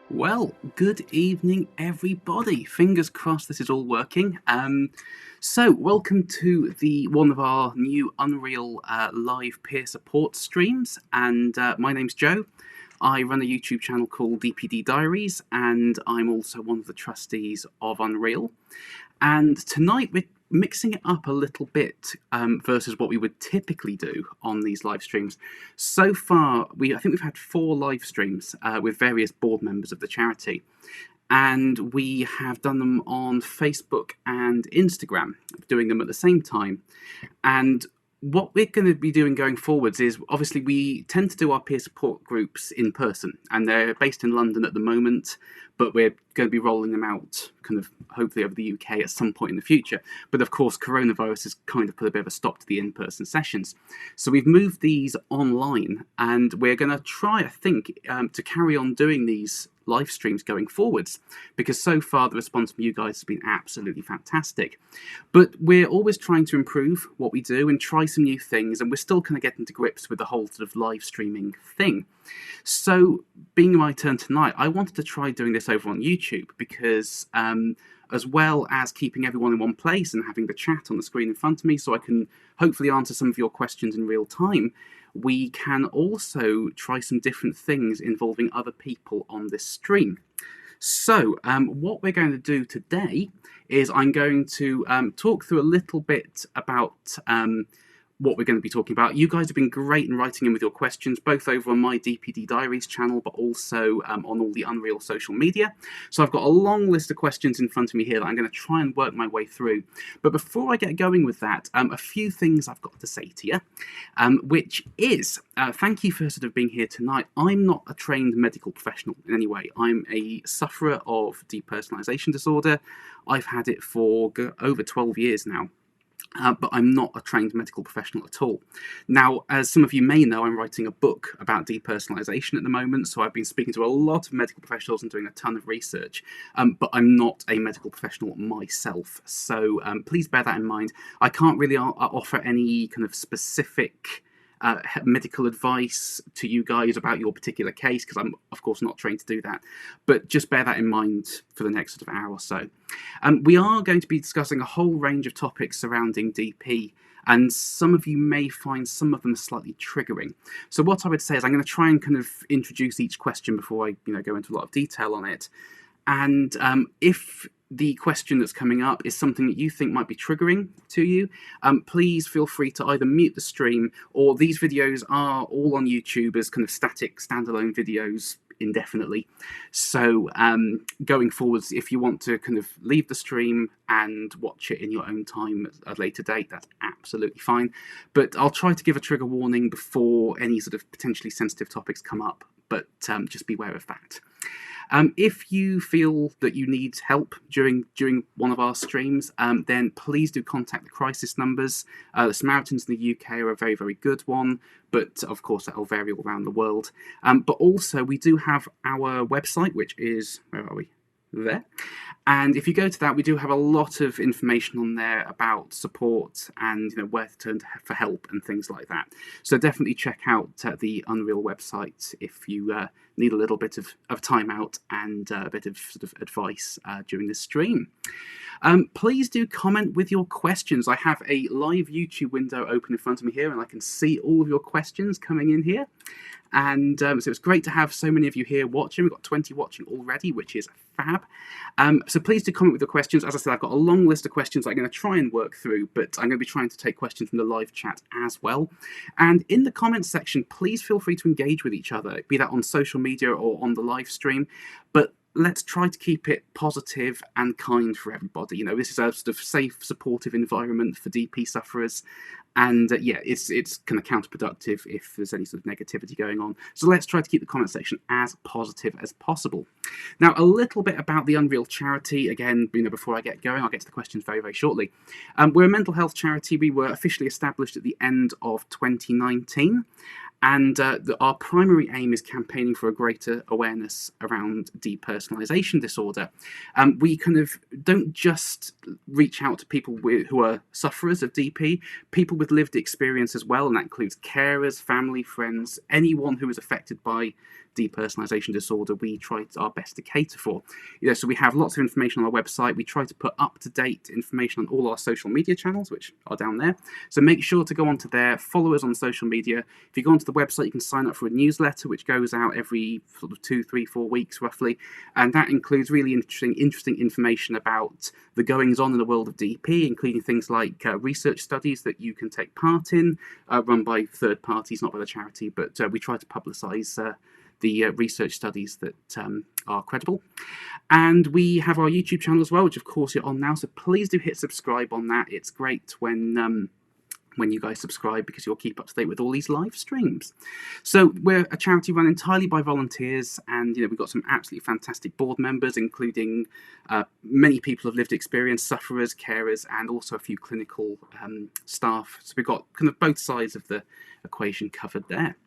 Well, good evening, everybody. Fingers crossed this is all working. So, welcome to one of our new Unreal live peer support streams. And my name's Joe. I run a YouTube channel called DPD Diaries, and I'm also one of the trustees of Unreal. And tonight we're mixing it up a little bit versus what we would typically do on these live streams. So far, I think we've had 4 live streams with various board members of the charity. And we have done them on Facebook and Instagram, doing them at the same time. And what we're going to be doing going forwards is, obviously, we tend to do our peer support groups in person, and they're based in London at the moment, but we're going to be rolling them out kind of hopefully over the UK at some point in the future. But of course, coronavirus has kind of put a bit of a stop to the in-person sessions. So we've moved these online, and we're going to try, I think, to carry on doing these live streams going forwards, because so far the response from you guys has been absolutely fantastic. But we're always trying to improve what we do and try some new things, and we're still kind of getting to grips with the whole sort of live streaming thing. So, being my turn tonight, I wanted to try doing this over on YouTube, because as well as keeping everyone in one place and having the chat on the screen in front of me so I can hopefully answer some of your questions in real time, we can also try some different things involving other people on this stream. So what we're going to do today is I'm going to talk through a little bit about what we're going to be talking about. You guys have been great in writing in with your questions, both over on my DPD Diaries channel, but also on all the Unreal social media. So I've got a long list of questions in front of me here that I'm going to try and work my way through. But before I get going with that, a few things I've got to say to you, which is, thank you for sort of being here tonight. I'm not a trained medical professional in any way. I'm a sufferer of depersonalisation disorder. I've had it for over 12 years now. But I'm not a trained medical professional at all. Now, as some of you may know, I'm writing a book about depersonalisation at the moment, so I've been speaking to a lot of medical professionals and doing a ton of research, but I'm not a medical professional myself, so please bear that in mind. I can't really offer any kind of specific medical advice to you guys about your particular case, because I'm of course not trained to do that, but just bear that in mind for the next sort of hour or so. We are going to be discussing a whole range of topics surrounding DP, and some of you may find some of them slightly triggering. So what I would say is I'm going to try and kind of introduce each question before I go into a lot of detail on it, and if the question that's coming up is something that you think might be triggering to you, please feel free to either mute the stream, or these videos are all on YouTube as kind of static standalone videos indefinitely. So going forwards, if you want to kind of leave the stream and watch it in your own time at a later date, that's absolutely fine. But I'll try to give a trigger warning before any sort of potentially sensitive topics come up, but just beware of that. If you feel that you need help during one of our streams, then please do contact the crisis numbers. The Samaritans in the UK are a very, very good one, but of course that will vary all around the world. But also we do have our website, which is, where are we? There. And if you go to that, we do have a lot of information on there about support and where to turn for help and things like that. So definitely check out the Unreal website if you need a little bit of time out and a bit of sort of advice during this stream. Please do comment with your questions. I have a live YouTube window open in front of me here, and I can see all of your questions coming in here. And so it's great to have so many of you here watching. We've got 20 watching already, which is fab. So please do comment with your questions. As I said, I've got a long list of questions I'm going to try and work through, but I'm going to be trying to take questions from the live chat as well. And in the comments section, please feel free to engage with each other, be that on social media or on the live stream. But let's try to keep it positive and kind for everybody. This is a sort of safe, supportive environment for DP sufferers. And yeah, it's kind of counterproductive if there's any sort of negativity going on. So let's try to keep the comment section as positive as possible. Now, a little bit about the Unreal charity. Again, before I get going, I'll get to the questions very, very shortly. We're a mental health charity. We were officially established at the end of 2019. And our primary aim is campaigning for a greater awareness around depersonalisation disorder. We kind of don't just reach out to people who are sufferers of DP, people with lived experience as well, and that includes carers, family, friends, anyone who is affected by depersonalisation disorder. We try our best to cater for. So we have lots of information on our website. We try to put up-to-date information on all our social media channels, which are down there. So make sure to go onto there, follow us on social media. If you go onto the website, you can sign up for a newsletter which goes out every sort of 2, 3, 4 weeks roughly, and that includes really interesting information about the goings on in the world of DP, including things like research studies that you can take part in, run by third parties, not by the charity, but we try to publicise the research studies that are credible. And we have our YouTube channel as well, which of course you're on now, so please do hit subscribe on that. It's great when you guys subscribe, because you'll keep up to date with all these live streams. So we're a charity run entirely by volunteers, and we've got some absolutely fantastic board members, including many people of lived experience, sufferers, carers, and also a few clinical staff. So we've got kind of both sides of the equation covered there.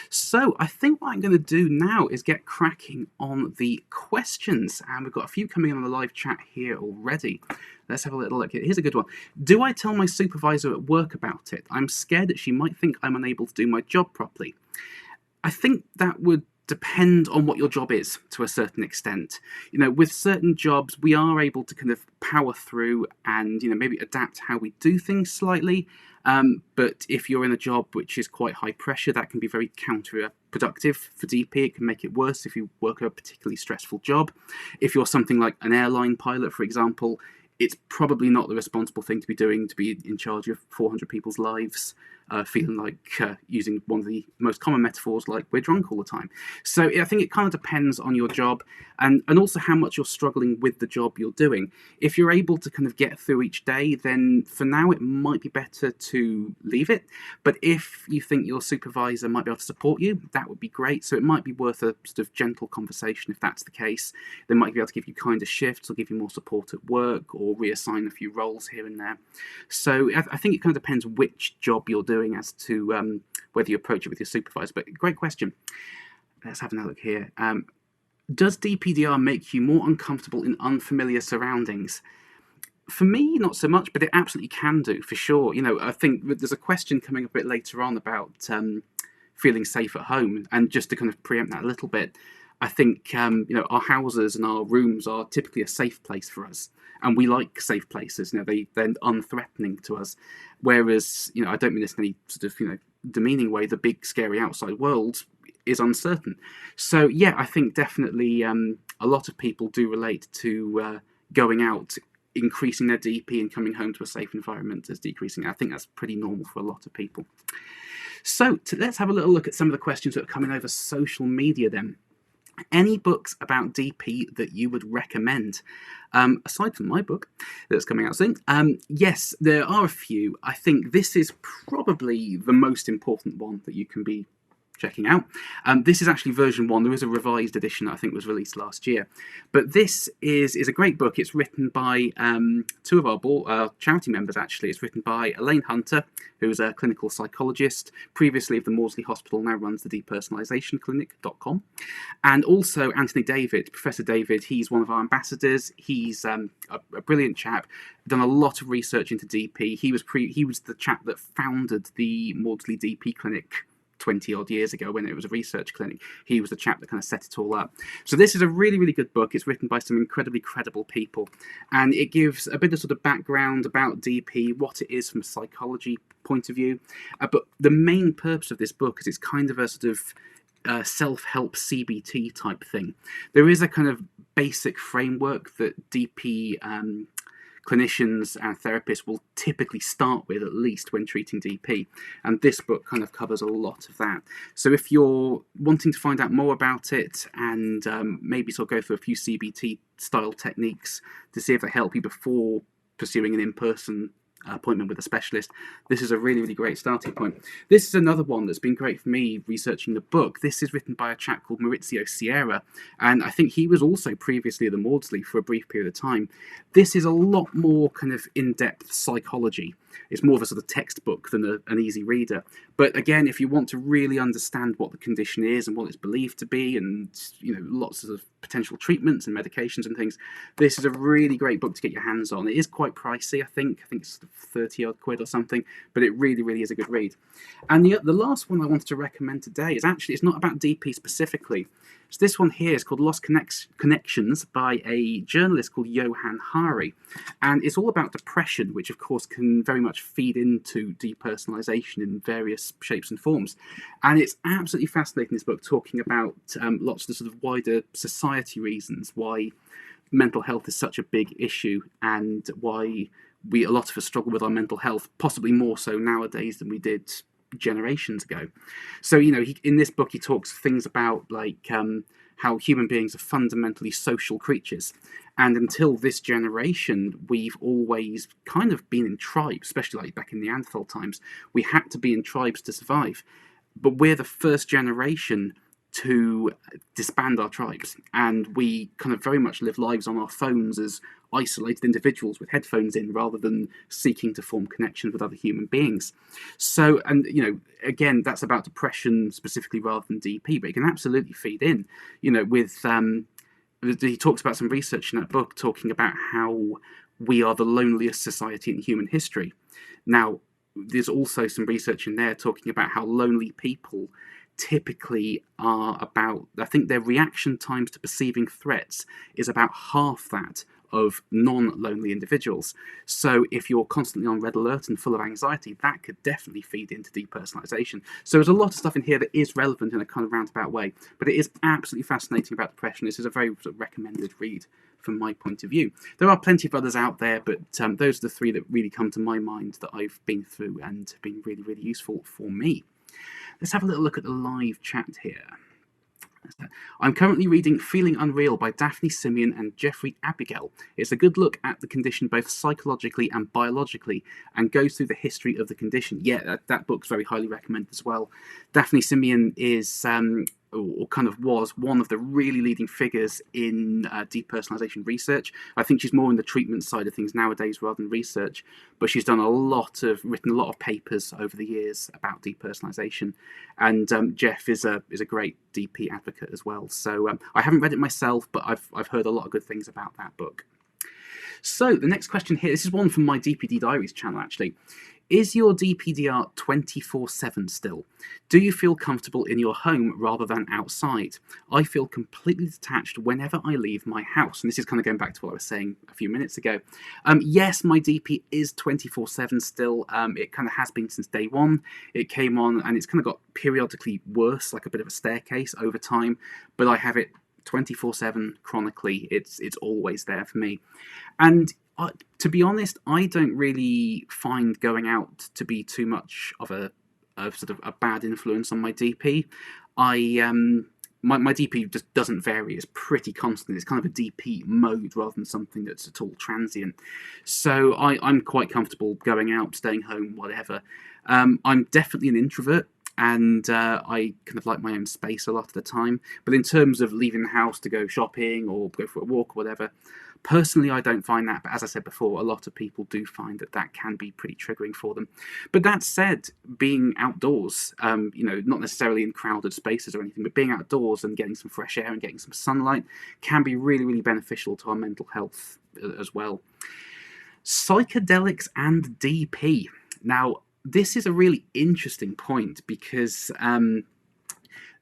So I think what I'm going to do now is get cracking on the questions, and we've got a few coming in on the live chat here already. Let's have a little look. Here's a good one. Do I tell my supervisor at work about it? I'm scared that she might think I'm unable to do my job properly. I think that would depend on what your job is to a certain extent. With certain jobs, we are able to kind of power through and, maybe adapt how we do things slightly. But if you're in a job which is quite high pressure, that can be very counterproductive for DP. It can make it worse if you work a particularly stressful job. If you're something like an airline pilot, for example, it's probably not the responsible thing to be doing, to be in charge of 400 people's lives, feeling like, using one of the most common metaphors, like we're drunk all the time. So I think it kind of depends on your job and also how much you're struggling with the job you're doing. If you're able to kind of get through each day, then for now it might be better to leave it. But if you think your supervisor might be able to support you, that would be great. So it might be worth a sort of gentle conversation if that's the case. They might be able to give you kinder shifts or give you more support at work or reassign a few roles here and there. So I think it kind of depends which job you're doing as to whether you approach it with your supervisor. But great question. Let's have another look here. Does DPDR make you more uncomfortable in unfamiliar surroundings? For me, not so much, but it absolutely can do, for sure. I think there's a question coming up a bit later on about feeling safe at home, and just to kind of preempt that a little bit, I think our houses and our rooms are typically a safe place for us, and we like safe places. They're unthreatening to us. Whereas, I don't mean this in any sort of demeaning way. The big, scary outside world is uncertain. So yeah, I think definitely a lot of people do relate to going out, increasing their DP, and coming home to a safe environment as decreasing. I think that's pretty normal for a lot of people. So let's have a little look at some of the questions that are coming over social media then. Any books about DP that you would recommend? Aside from my book that's coming out soon, yes, there are a few. I think this is probably the most important one that you can be checking out. This is actually version 1. There is a revised edition that I think was released last year. But this is a great book. It's written by two of our charity members, actually. It's written by Elaine Hunter, who is a clinical psychologist, previously of the Maudsley Hospital, now runs the Depersonalisation Clinic.com. And also Anthony David, Professor David. He's one of our ambassadors. He's a brilliant chap, done a lot of research into DP. He was the chap that founded the Maudsley DP Clinic 20-odd years ago when it was a research clinic. He was the chap that kind of set it all up. So this is a really, really good book. It's written by some incredibly credible people, and it gives a bit of sort of background about DP, what it is from a psychology point of view. But the main purpose of this book is it's kind of a sort of self-help CBT type thing. There is a kind of basic framework that DP clinicians and therapists will typically start with, at least when treating DP, and this book kind of covers a lot of that. So if you're wanting to find out more about it and maybe sort of go through a few CBT style techniques to see if they help you before pursuing an in-person appointment with a specialist, this is a really, really great starting point. This is another one that's been great for me researching the book. This is written by a chap called Maurizio Sierra, and I think he was also previously at the Maudsley for a brief period of time. This is a lot more kind of in-depth psychology. It's more of a sort of textbook than an easy reader. But again, if you want to really understand what the condition is and what it's believed to be, and lots of potential treatments and medications and things, this is a really great book to get your hands on. It is quite pricey, I think it's 30 odd quid or something, but it really, really is a good read. And the last one I wanted to recommend today is actually, it's not about DP specifically. So this one here is called Lost Connections by a journalist called Johan Hari. And it's all about depression, which of course can very much feed into depersonalisation in various shapes and forms. And it's absolutely fascinating, this book, talking about lots of the sort of wider society reasons why mental health is such a big issue, and why a lot of us struggle with our mental health, possibly more so nowadays than we did generations ago. So, in this book he talks things about like how human beings are fundamentally social creatures, and until this generation we've always kind of been in tribes, especially like back in Neanderthal times. We had to be in tribes to survive, but we're the first generation to disband our tribes, and we kind of very much live lives on our phones as isolated individuals with headphones in, rather than seeking to form connections with other human beings. So, and again, that's about depression specifically rather than DP, but it can absolutely feed in, with he talks about some research in that book talking about how we are the loneliest society in human history. Now, there's also some research in there talking about how lonely people typically are about, I think their reaction times to perceiving threats is about half that of non-lonely individuals. So if you're constantly on red alert and full of anxiety, that could definitely feed into depersonalisation. So there's a lot of stuff in here that is relevant in a kind of roundabout way, but it is absolutely fascinating about depression. This is a very recommended read from my point of view. There are plenty of others out there, but those are the three that really come to my mind that I've been through and have been really, really useful for me. Let's have a little look at the live chat here. I'm currently reading Feeling Unreal by Daphne Simeon and Jeffrey Abigail. It's a good look at the condition both psychologically and biologically, and goes through the history of the condition. Yeah, that book's very highly recommended as well. Daphne Simeon is or kind of was one of the really leading figures in depersonalisation research. I think she's more in the treatment side of things nowadays rather than research, but she's written a lot of papers over the years about depersonalisation. And Jeff is a great DP advocate as well. So I haven't read it myself, but I've heard a lot of good things about that book. So the next question here, this is one from my DPD Diaries channel actually. Is your DPDR 24/7 still? Do you feel comfortable in your home rather than outside? I feel completely detached whenever I leave my house. And this is kind of going back to what I was saying a few minutes ago. Yes, my DP is 24/7 still. It kind of has been since day one. It came on and it's kind of got periodically worse, like a bit of a staircase over time. But I have it 24/7 chronically. It's always there for me. And to be honest, I don't really find going out to be too much of a sort of a bad influence on my DP. My DP just doesn't vary. It's pretty constant. It's kind of a DP mode rather than something that's at all transient. So I'm quite comfortable going out, staying home, whatever. I'm definitely an introvert, and I kind of like my own space a lot of the time. But in terms of leaving the house to go shopping or go for a walk or whatever, personally, I don't find that, but as I said before, a lot of people do find that can be pretty triggering for them. But that said, being outdoors, not necessarily in crowded spaces or anything, but being outdoors and getting some fresh air and getting some sunlight can be really, really beneficial to our mental health as well. Psychedelics and DP. Now, this is a really interesting point because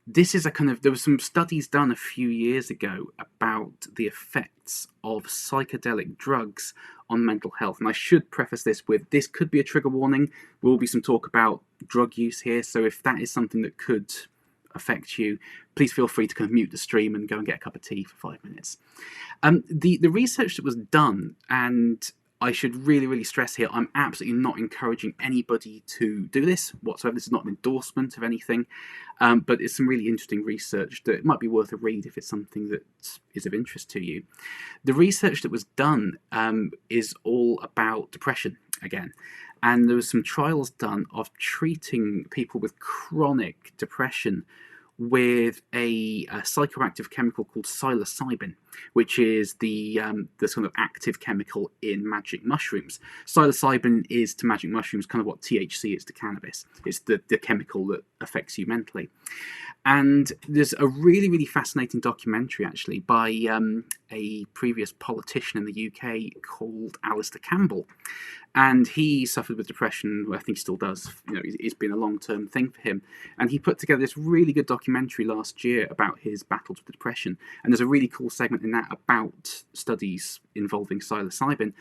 this is there was some studies done a few years ago about the effects of psychedelic drugs on mental health. And I should preface this with, this could be a trigger warning. There will be some talk about drug use here. So if that is something that could affect you, please feel free to kind of mute the stream and go and get a cup of tea for 5 minutes. The research that was done, and I should really, really stress here, I'm absolutely not encouraging anybody to do this whatsoever. This is not an endorsement of anything, but it's some really interesting research that might be worth a read if it's something that is of interest to you. The research that was done is all about depression, again. And there was some trials done of treating people with chronic depression with a psychoactive chemical called psilocybin, which is the sort of active chemical in magic mushrooms. Psilocybin is to magic mushrooms kind of what THC is to cannabis. It's the chemical that affects you mentally. And there's a really, really fascinating documentary, actually, by a previous politician in the UK called Alistair Campbell. And he suffered with depression. Well, I think he still does. You know, it's been a long-term thing for him. And he put together this really good documentary last year about his battles with depression. And there's a really cool segment in that about studies involving psilocybin.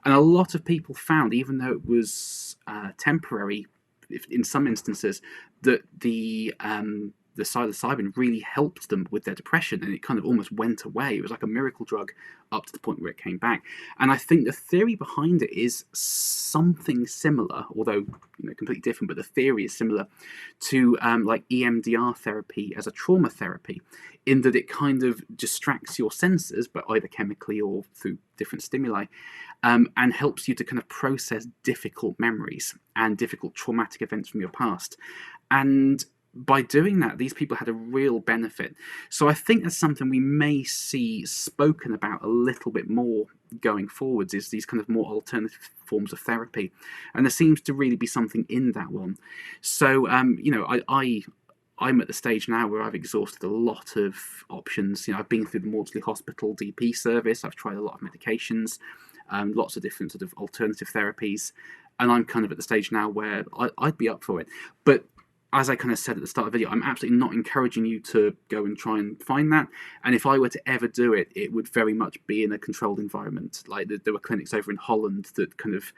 And a lot of people found, even though it was temporary, in some instances, that the psilocybin really helped them with their depression, and it kind of almost went away. It was like a miracle drug up to the point where it came back. And I think the theory behind it is something similar, although completely different, but the theory is similar to like EMDR therapy as a trauma therapy, in that it kind of distracts your senses, but either chemically or through different stimuli, and helps you to kind of process difficult memories and difficult traumatic events from your past. And by doing that, these people had a real benefit. So I think that's something we may see spoken about a little bit more going forwards, is these kind of more alternative forms of therapy. And there seems to really be something in that one. So, I'm at the stage now where I've exhausted a lot of options. I've been through the Maudsley Hospital DP service. I've tried a lot of medications, lots of different sort of alternative therapies. And I'm kind of at the stage now where I'd be up for it. But as I kind of said at the start of the video, I'm absolutely not encouraging you to go and try and find that. And if I were to ever do it, it would very much be in a controlled environment. Like there were clinics over in Holland that kind of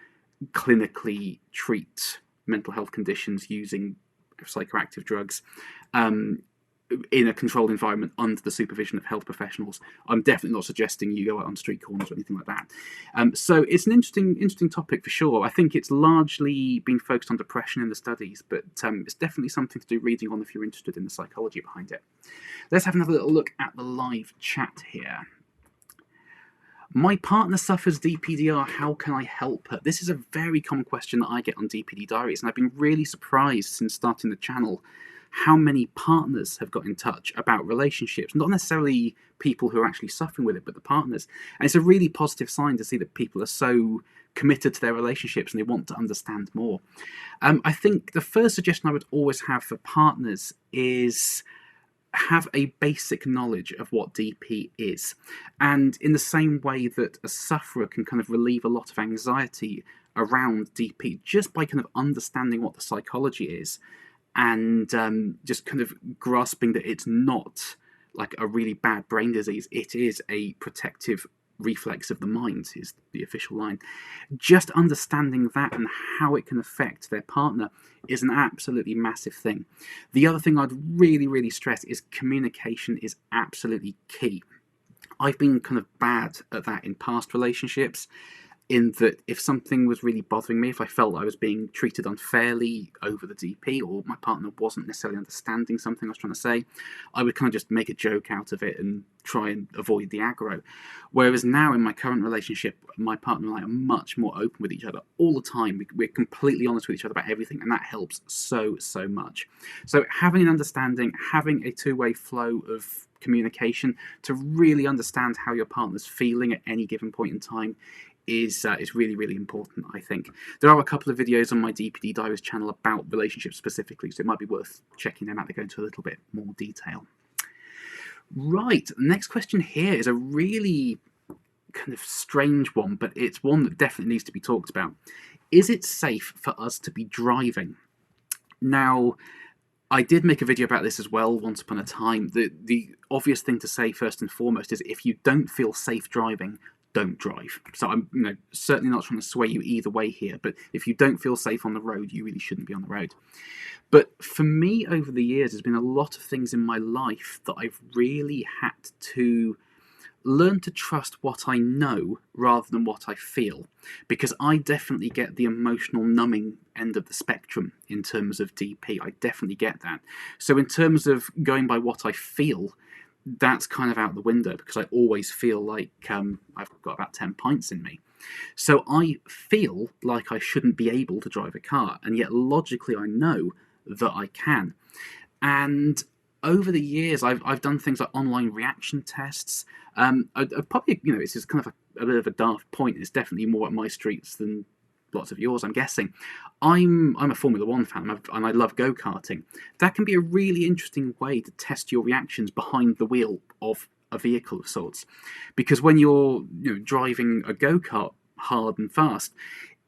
clinically treat mental health conditions using psychoactive drugs in a controlled environment under the supervision of health professionals. I'm definitely not suggesting you go out on street corners or anything like that. So it's an interesting topic for sure. I think it's largely been focused on depression in the studies, but it's definitely something to do reading on if you're interested in the psychology behind it. Let's have another little look at the live chat here. My partner suffers DPDR, how can I help her? This is a very common question that I get on DPD Diaries, and I've been really surprised since starting the channel how many partners have got in touch about relationships, not necessarily people who are actually suffering with it, but the partners. And it's a really positive sign to see that people are so committed to their relationships and they want to understand more. I think the first suggestion I would always have for partners is have a basic knowledge of what DP is. And in the same way that a sufferer can kind of relieve a lot of anxiety around DP just by kind of understanding what the psychology is, and just kind of grasping that it's not like a really bad brain disease, it is a protective reflex of the mind, is the official line. Just understanding that and how it can affect their partner is an absolutely massive thing. The other thing I'd really, really stress is communication is absolutely key. I've been kind of bad at that in past relationships, in that if something was really bothering me, if I felt I was being treated unfairly over the DP, or my partner wasn't necessarily understanding something I was trying to say, I would kind of just make a joke out of it and try and avoid the aggro. Whereas now in my current relationship, my partner and I are much more open with each other all the time. We're completely honest with each other about everything, and that helps so much. So having an understanding, having a two-way flow of communication to really understand how your partner's feeling at any given point in time is really, really important, I think. There are a couple of videos on my DPD Diaries channel about relationships specifically, so it might be worth checking them out. They go into a little bit more detail. Right, the next question here is a really kind of strange one, but it's one that definitely needs to be talked about. Is it safe for us to be driving? Now, I did make a video about this as well once upon a time. The obvious thing to say first and foremost is if you don't feel safe driving, don't drive. So I'm certainly not trying to sway you either way here, but if you don't feel safe on the road, you really shouldn't be on the road. But for me, over the years, there's been a lot of things in my life that I've really had to learn to trust what I know rather than what I feel, because I definitely get the emotional numbing end of the spectrum in terms of DP. I definitely get that. So in terms of going by what I feel, that's kind of out the window because I always feel like I've got about 10 pints in me. So I feel like I shouldn't be able to drive a car, and yet logically I know that I can. And over the years, I've done things like online reaction tests. I probably, this is kind of a bit of a daft point. It's definitely more at my streets than lots of yours, I'm guessing. I'm a Formula One fan, and I love go-karting. That can be a really interesting way to test your reactions behind the wheel of a vehicle of sorts, because when you're driving a go-kart hard and fast,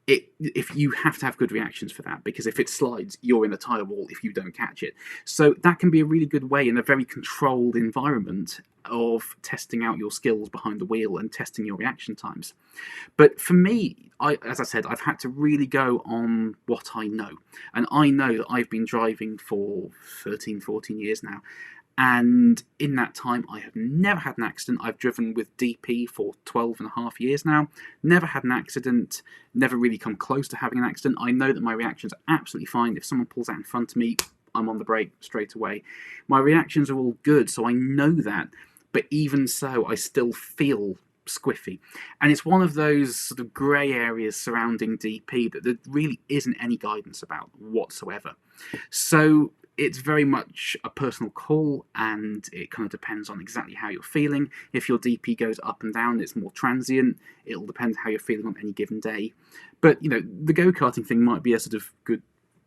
if you have to have good reactions for that, because if it slides, you're in a tyre wall if you don't catch it. So that can be a really good way in a very controlled environment of testing out your skills behind the wheel and testing your reaction times. But for me, as I said, I've had to really go on what I know. And I know that I've been driving for 13, 14 years now. And in that time, I have never had an accident. I've driven with DP for 12 and a half years now. Never had an accident, never really come close to having an accident. I know that my reactions are absolutely fine. If someone pulls out in front of me, I'm on the brake straight away. My reactions are all good, so I know that. But even so, I still feel squiffy. And it's one of those sort of grey areas surrounding DP that there really isn't any guidance about whatsoever. So it's very much a personal call, and it kind of depends on exactly how you're feeling. If your DP goes up and down, it's more transient. It'll depend how you're feeling on any given day. But, the go-karting thing might be a sort of good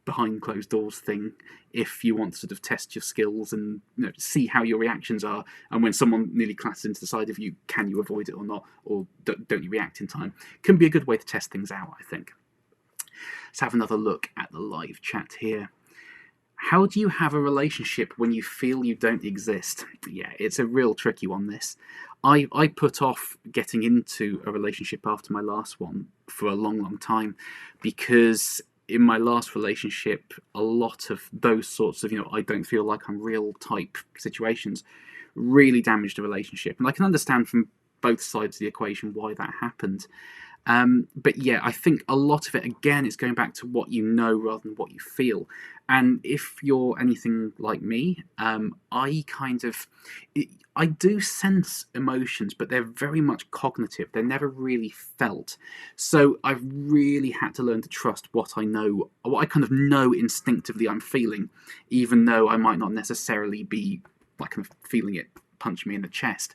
behind closed doors thing if you want to sort of test your skills and see how your reactions are, and when someone nearly clashes into the side of you, can you avoid it or not, or don't you react in time? Can be a good way to test things out, I think. Let's have another look at the live chat here. How do you have a relationship when you feel you don't exist? Yeah, it's a real tricky one, this. I put off getting into a relationship after my last one for a long, long time, because in my last relationship, a lot of those sorts of, I don't feel like I'm real type situations really damaged the relationship. And I can understand from both sides of the equation why that happened. But yeah, I think a lot of it, again, it's going back to what you know rather than what you feel. And if you're anything like me, I do sense emotions, but they're very much cognitive. They're never really felt. So I've really had to learn to trust what I know, what I kind of know instinctively I'm feeling, even though I might not necessarily be like kind of feeling it punch me in the chest.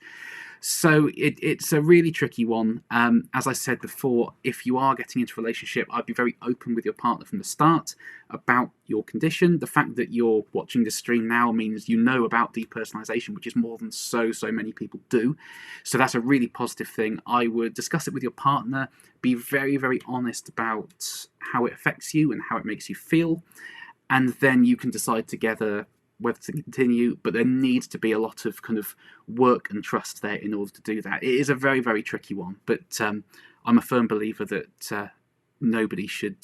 So it's a really tricky one. As I said before, if you are getting into a relationship, I'd be very open with your partner from the start about your condition. The fact that you're watching this stream now means you know about depersonalisation, which is more than so many people do. So that's a really positive thing. I would discuss it with your partner, be very, very honest about how it affects you and how it makes you feel, and then you can decide together whether to continue, but there needs to be a lot of kind of work and trust there in order to do that. It is a very, very tricky one, but I'm a firm believer that nobody should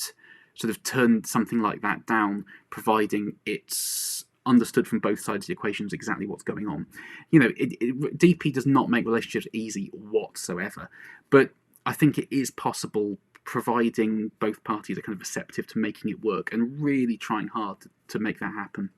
sort of turn something like that down, providing it's understood from both sides of the equations exactly what's going on. DP does not make relationships easy whatsoever, but I think it is possible, providing both parties are kind of receptive to making it work and really trying hard to make that happen.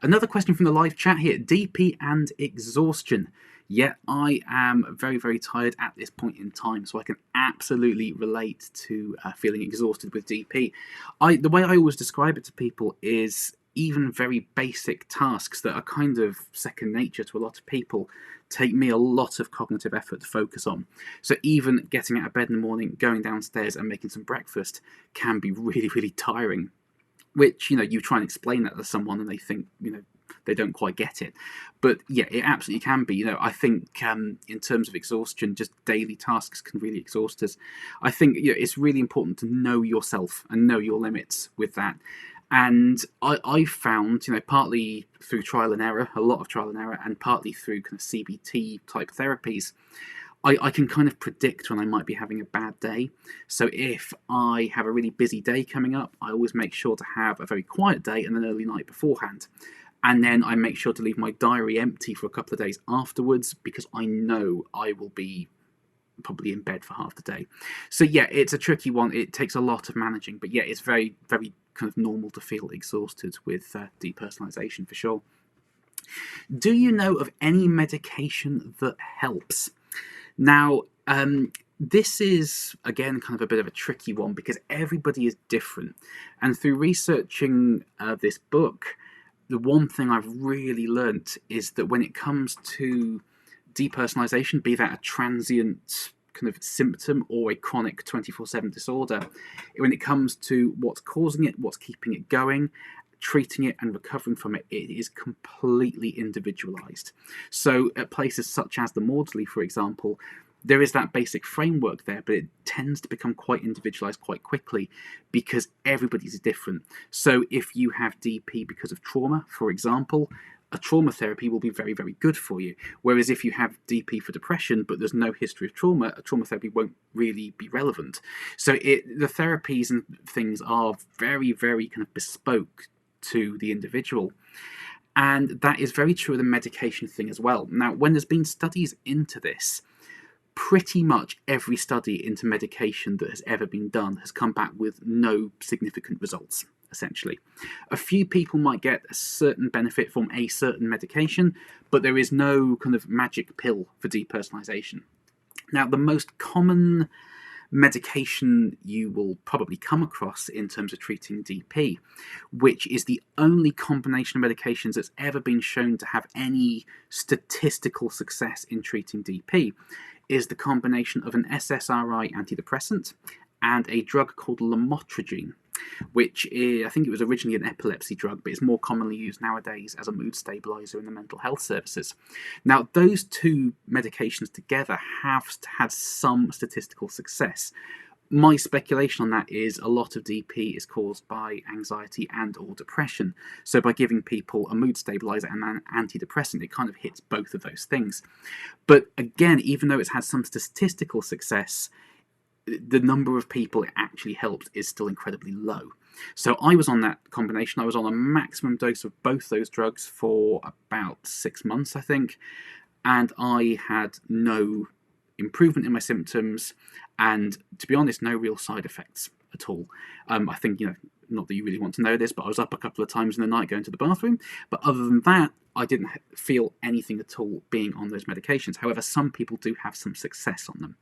Another question from the live chat here, DP and exhaustion. Yeah, I am very, very tired at this point in time, so I can absolutely relate to feeling exhausted with DP. The way I always describe it to people is even very basic tasks that are kind of second nature to a lot of people take me a lot of cognitive effort to focus on. So even getting out of bed in the morning, going downstairs and making some breakfast can be really, really tiring. Which, you try and explain that to someone and they think, they don't quite get it. But yeah, it absolutely can be. I think in terms of exhaustion, just daily tasks can really exhaust us. I think it's really important to know yourself and know your limits with that. And I've found, partly through trial and error, a lot of trial and error, and partly through kind of CBT type therapies, I can kind of predict when I might be having a bad day. So if I have a really busy day coming up, I always make sure to have a very quiet day and an early night beforehand. And then I make sure to leave my diary empty for a couple of days afterwards, because I know I will be probably in bed for half the day. So yeah, it's a tricky one. It takes a lot of managing, but yeah, it's very, very kind of normal to feel exhausted with depersonalisation for sure. Do you know of any medication that helps? Now, this is, again, kind of a bit of a tricky one because everybody is different. And through researching this book, the one thing I've really learnt is that when it comes to depersonalisation, be that a transient kind of symptom or a chronic 24/7 disorder, when it comes to what's causing it, what's keeping it going, treating it and recovering from it, it is completely individualised. So at places such as the Maudsley, for example, there is that basic framework there, but it tends to become quite individualised quite quickly because everybody's different. So if you have DP because of trauma, for example, a trauma therapy will be very, very good for you. Whereas if you have DP for depression, but there's no history of trauma, a trauma therapy won't really be relevant. So the therapies and things are very, very kind of bespoke to the individual. And that is very true of the medication thing as well. Now, when there's been studies into this, pretty much every study into medication that has ever been done has come back with no significant results, essentially. A few people might get a certain benefit from a certain medication, but there is no kind of magic pill for depersonalization. Now, the most common medication you will probably come across in terms of treating DP, which is the only combination of medications that's ever been shown to have any statistical success in treating DP, is the combination of an SSRI antidepressant and a drug called lamotrigine, which is, I think it was originally an epilepsy drug, but it's more commonly used nowadays as a mood stabilizer in the mental health services. Now, those two medications together have had some statistical success. My speculation on that is a lot of DP is caused by anxiety and or depression. So by giving people a mood stabilizer and an antidepressant, it kind of hits both of those things. But again, even though it's had some statistical success, the number of people it actually helped is still incredibly low. So I was on that combination. I was on a maximum dose of both those drugs for about 6 months, I think, and I had no improvement in my symptoms, and to be honest, no real side effects at all. I think, not that you really want to know this, but I was up a couple of times in the night going to the bathroom, but other than that, I didn't feel anything at all being on those medications. However, some people do have some success on them.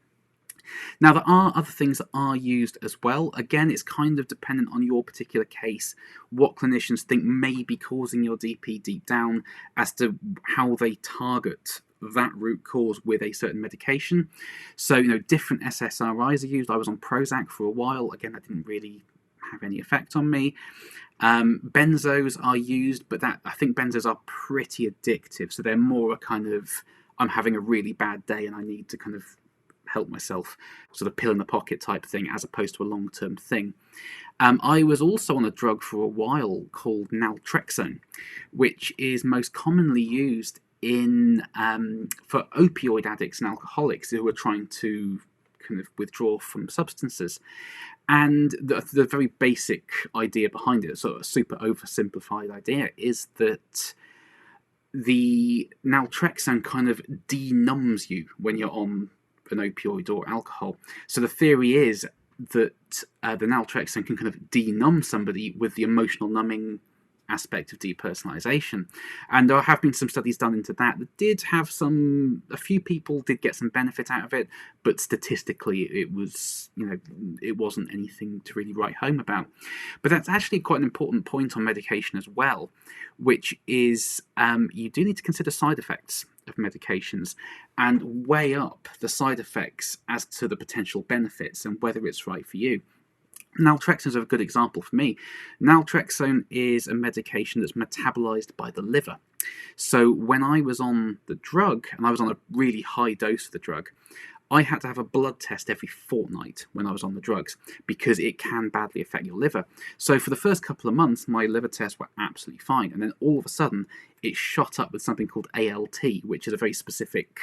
Now, there are other things that are used as well. Again, it's kind of dependent on your particular case, what clinicians think may be causing your DP deep down, as to how they target that root cause with a certain medication. So, different SSRIs are used. I was on Prozac for a while. Again, that didn't really have any effect on me. Benzos are used, but I think benzos are pretty addictive. So they're more a kind of, I'm having a really bad day and I need to kind of help myself, sort of pill in the pocket type thing, as opposed to a long-term thing. I was also on a drug for a while called naltrexone, which is most commonly used for opioid addicts and alcoholics who are trying to kind of withdraw from substances. And the very basic idea behind it, sort of a super oversimplified idea, is that the naltrexone kind of de-numbs you when you're on an opioid or alcohol. So the theory is that the naltrexone can kind of de-numb somebody with the emotional numbing aspect of depersonalization. And there have been some studies done into that did have a few people did get some benefit out of it, but statistically it was, it wasn't anything to really write home about. But that's actually quite an important point on medication as well, which is you do need to consider side effects of medications and weigh up the side effects as to the potential benefits and whether it's right for you. Naltrexone is a good example for me. Naltrexone is a medication that's metabolized by the liver. So when I was on the drug, and I was on a really high dose of the drug, I had to have a blood test every fortnight when I was on the drugs because it can badly affect your liver. So for the first couple of months, my liver tests were absolutely fine. And then all of a sudden, it shot up with something called ALT, which is a very specific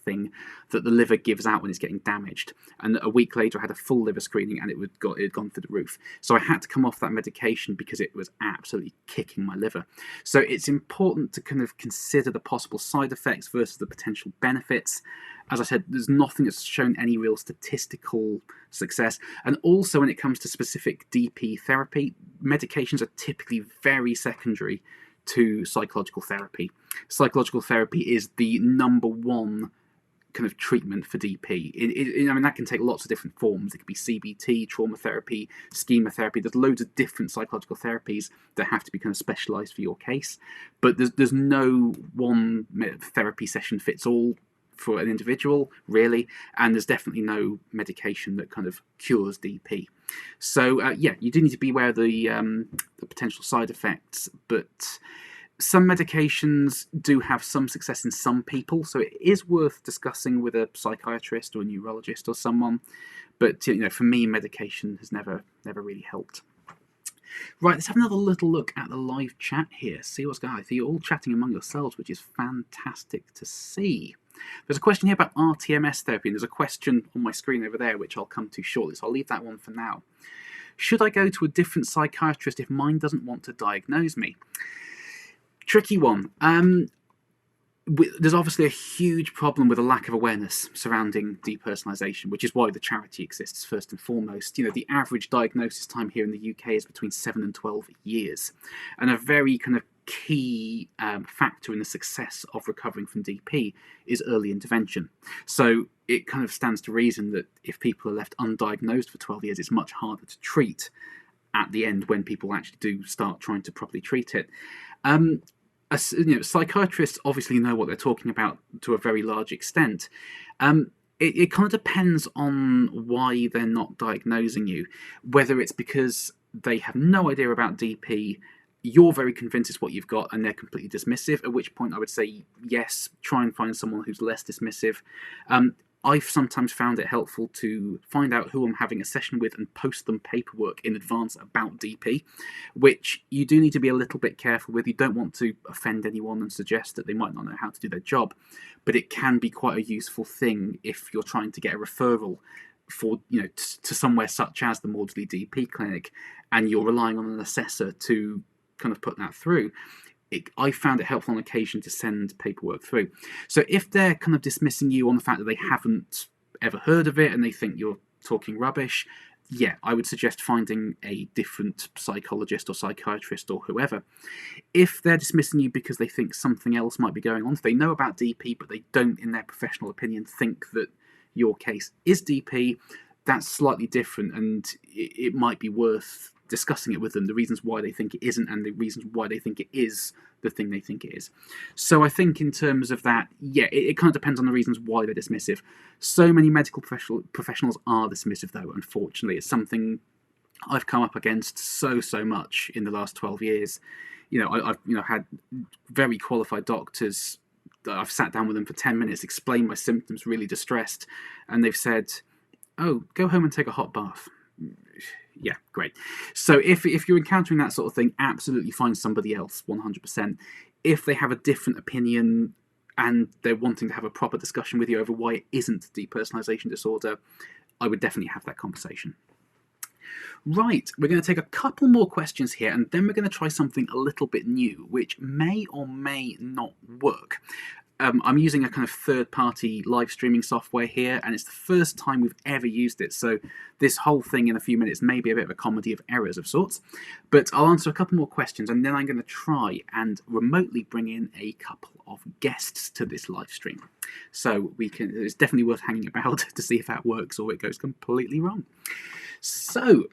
thing that the liver gives out when it's getting damaged. And a week later I had a full liver screening and it had gone through the roof. So I had to come off that medication because it was absolutely kicking my liver. So it's important to kind of consider the possible side effects versus the potential benefits. As I said, there's nothing that's shown any real statistical success. And also when it comes to specific DP therapy, medications are typically very secondary to psychological therapy. Psychological therapy is the number one kind of treatment for DP. I mean, that can take lots of different forms. It could be CBT, trauma therapy, schema therapy. There's loads of different psychological therapies that have to be kind of specialised for your case. But there's no one therapy session fits all for an individual, really, and there's definitely no medication that kind of cures DP. So, yeah, you do need to be aware of the potential side effects, but some medications do have some success in some people, so it is worth discussing with a psychiatrist or a neurologist or someone. But for me, medication has never really helped. Right, let's have another little look at the live chat here. See what's going on. You're all chatting among yourselves, which is fantastic to see. There's a question here about RTMS therapy, and there's a question on my screen over there, which I'll come to shortly, so I'll leave that one for now. Should I go to a different psychiatrist if mine doesn't want to diagnose me? Tricky one. There's obviously a huge problem with a lack of awareness surrounding depersonalisation, which is why the charity exists first and foremost. The average diagnosis time here in the UK is between 7 and 12 years. And a very kind of key factor in the success of recovering from DP is early intervention. So it kind of stands to reason that if people are left undiagnosed for 12 years, it's much harder to treat at the end when people actually do start trying to properly treat it. Psychiatrists obviously know what they're talking about to a very large extent. It kind of depends on why they're not diagnosing you, whether it's because they have no idea about DP, you're very convinced it's what you've got, and they're completely dismissive, at which point I would say, yes, try and find someone who's less dismissive. I've sometimes found it helpful to find out who I'm having a session with and post them paperwork in advance about DP, which you do need to be a little bit careful with. You don't want to offend anyone and suggest that they might not know how to do their job, but it can be quite a useful thing if you're trying to get a referral for to somewhere such as the Maudsley DP clinic, and you're relying on an assessor to kind of put that through. I found it helpful on occasion to send paperwork through. So if they're kind of dismissing you on the fact that they haven't ever heard of it and they think you're talking rubbish, yeah, I would suggest finding a different psychologist or psychiatrist or whoever. If they're dismissing you because they think something else might be going on, if they know about DP but they don't, in their professional opinion, think that your case is DP, that's slightly different, and it might be worth discussing it with them, the reasons why they think it isn't and the reasons why they think it is the thing they think it is. So I think in terms of that, yeah, it kind of depends on the reasons why they're dismissive. So many medical professionals are dismissive, though, unfortunately. It's something I've come up against so much in the last 12 years. I've had very qualified doctors that I've sat down with them for 10 minutes, explained my symptoms, really distressed, and they've said, oh, go home and take a hot bath. Yeah, great. So if you're encountering that sort of thing, absolutely find somebody else, 100%. If they have a different opinion and they're wanting to have a proper discussion with you over why it isn't depersonalisation disorder, I would definitely have that conversation. Right, we're going to take a couple more questions here, and then we're going to try something a little bit new, which may or may not work. I'm using a kind of third-party live streaming software here, and it's the first time we've ever used it, so this whole thing in a few minutes may be a bit of a comedy of errors of sorts. But I'll answer a couple more questions, and then I'm going to try and remotely bring in a couple of guests to this live stream. So it's definitely worth hanging about to see if that works or it goes completely wrong. So,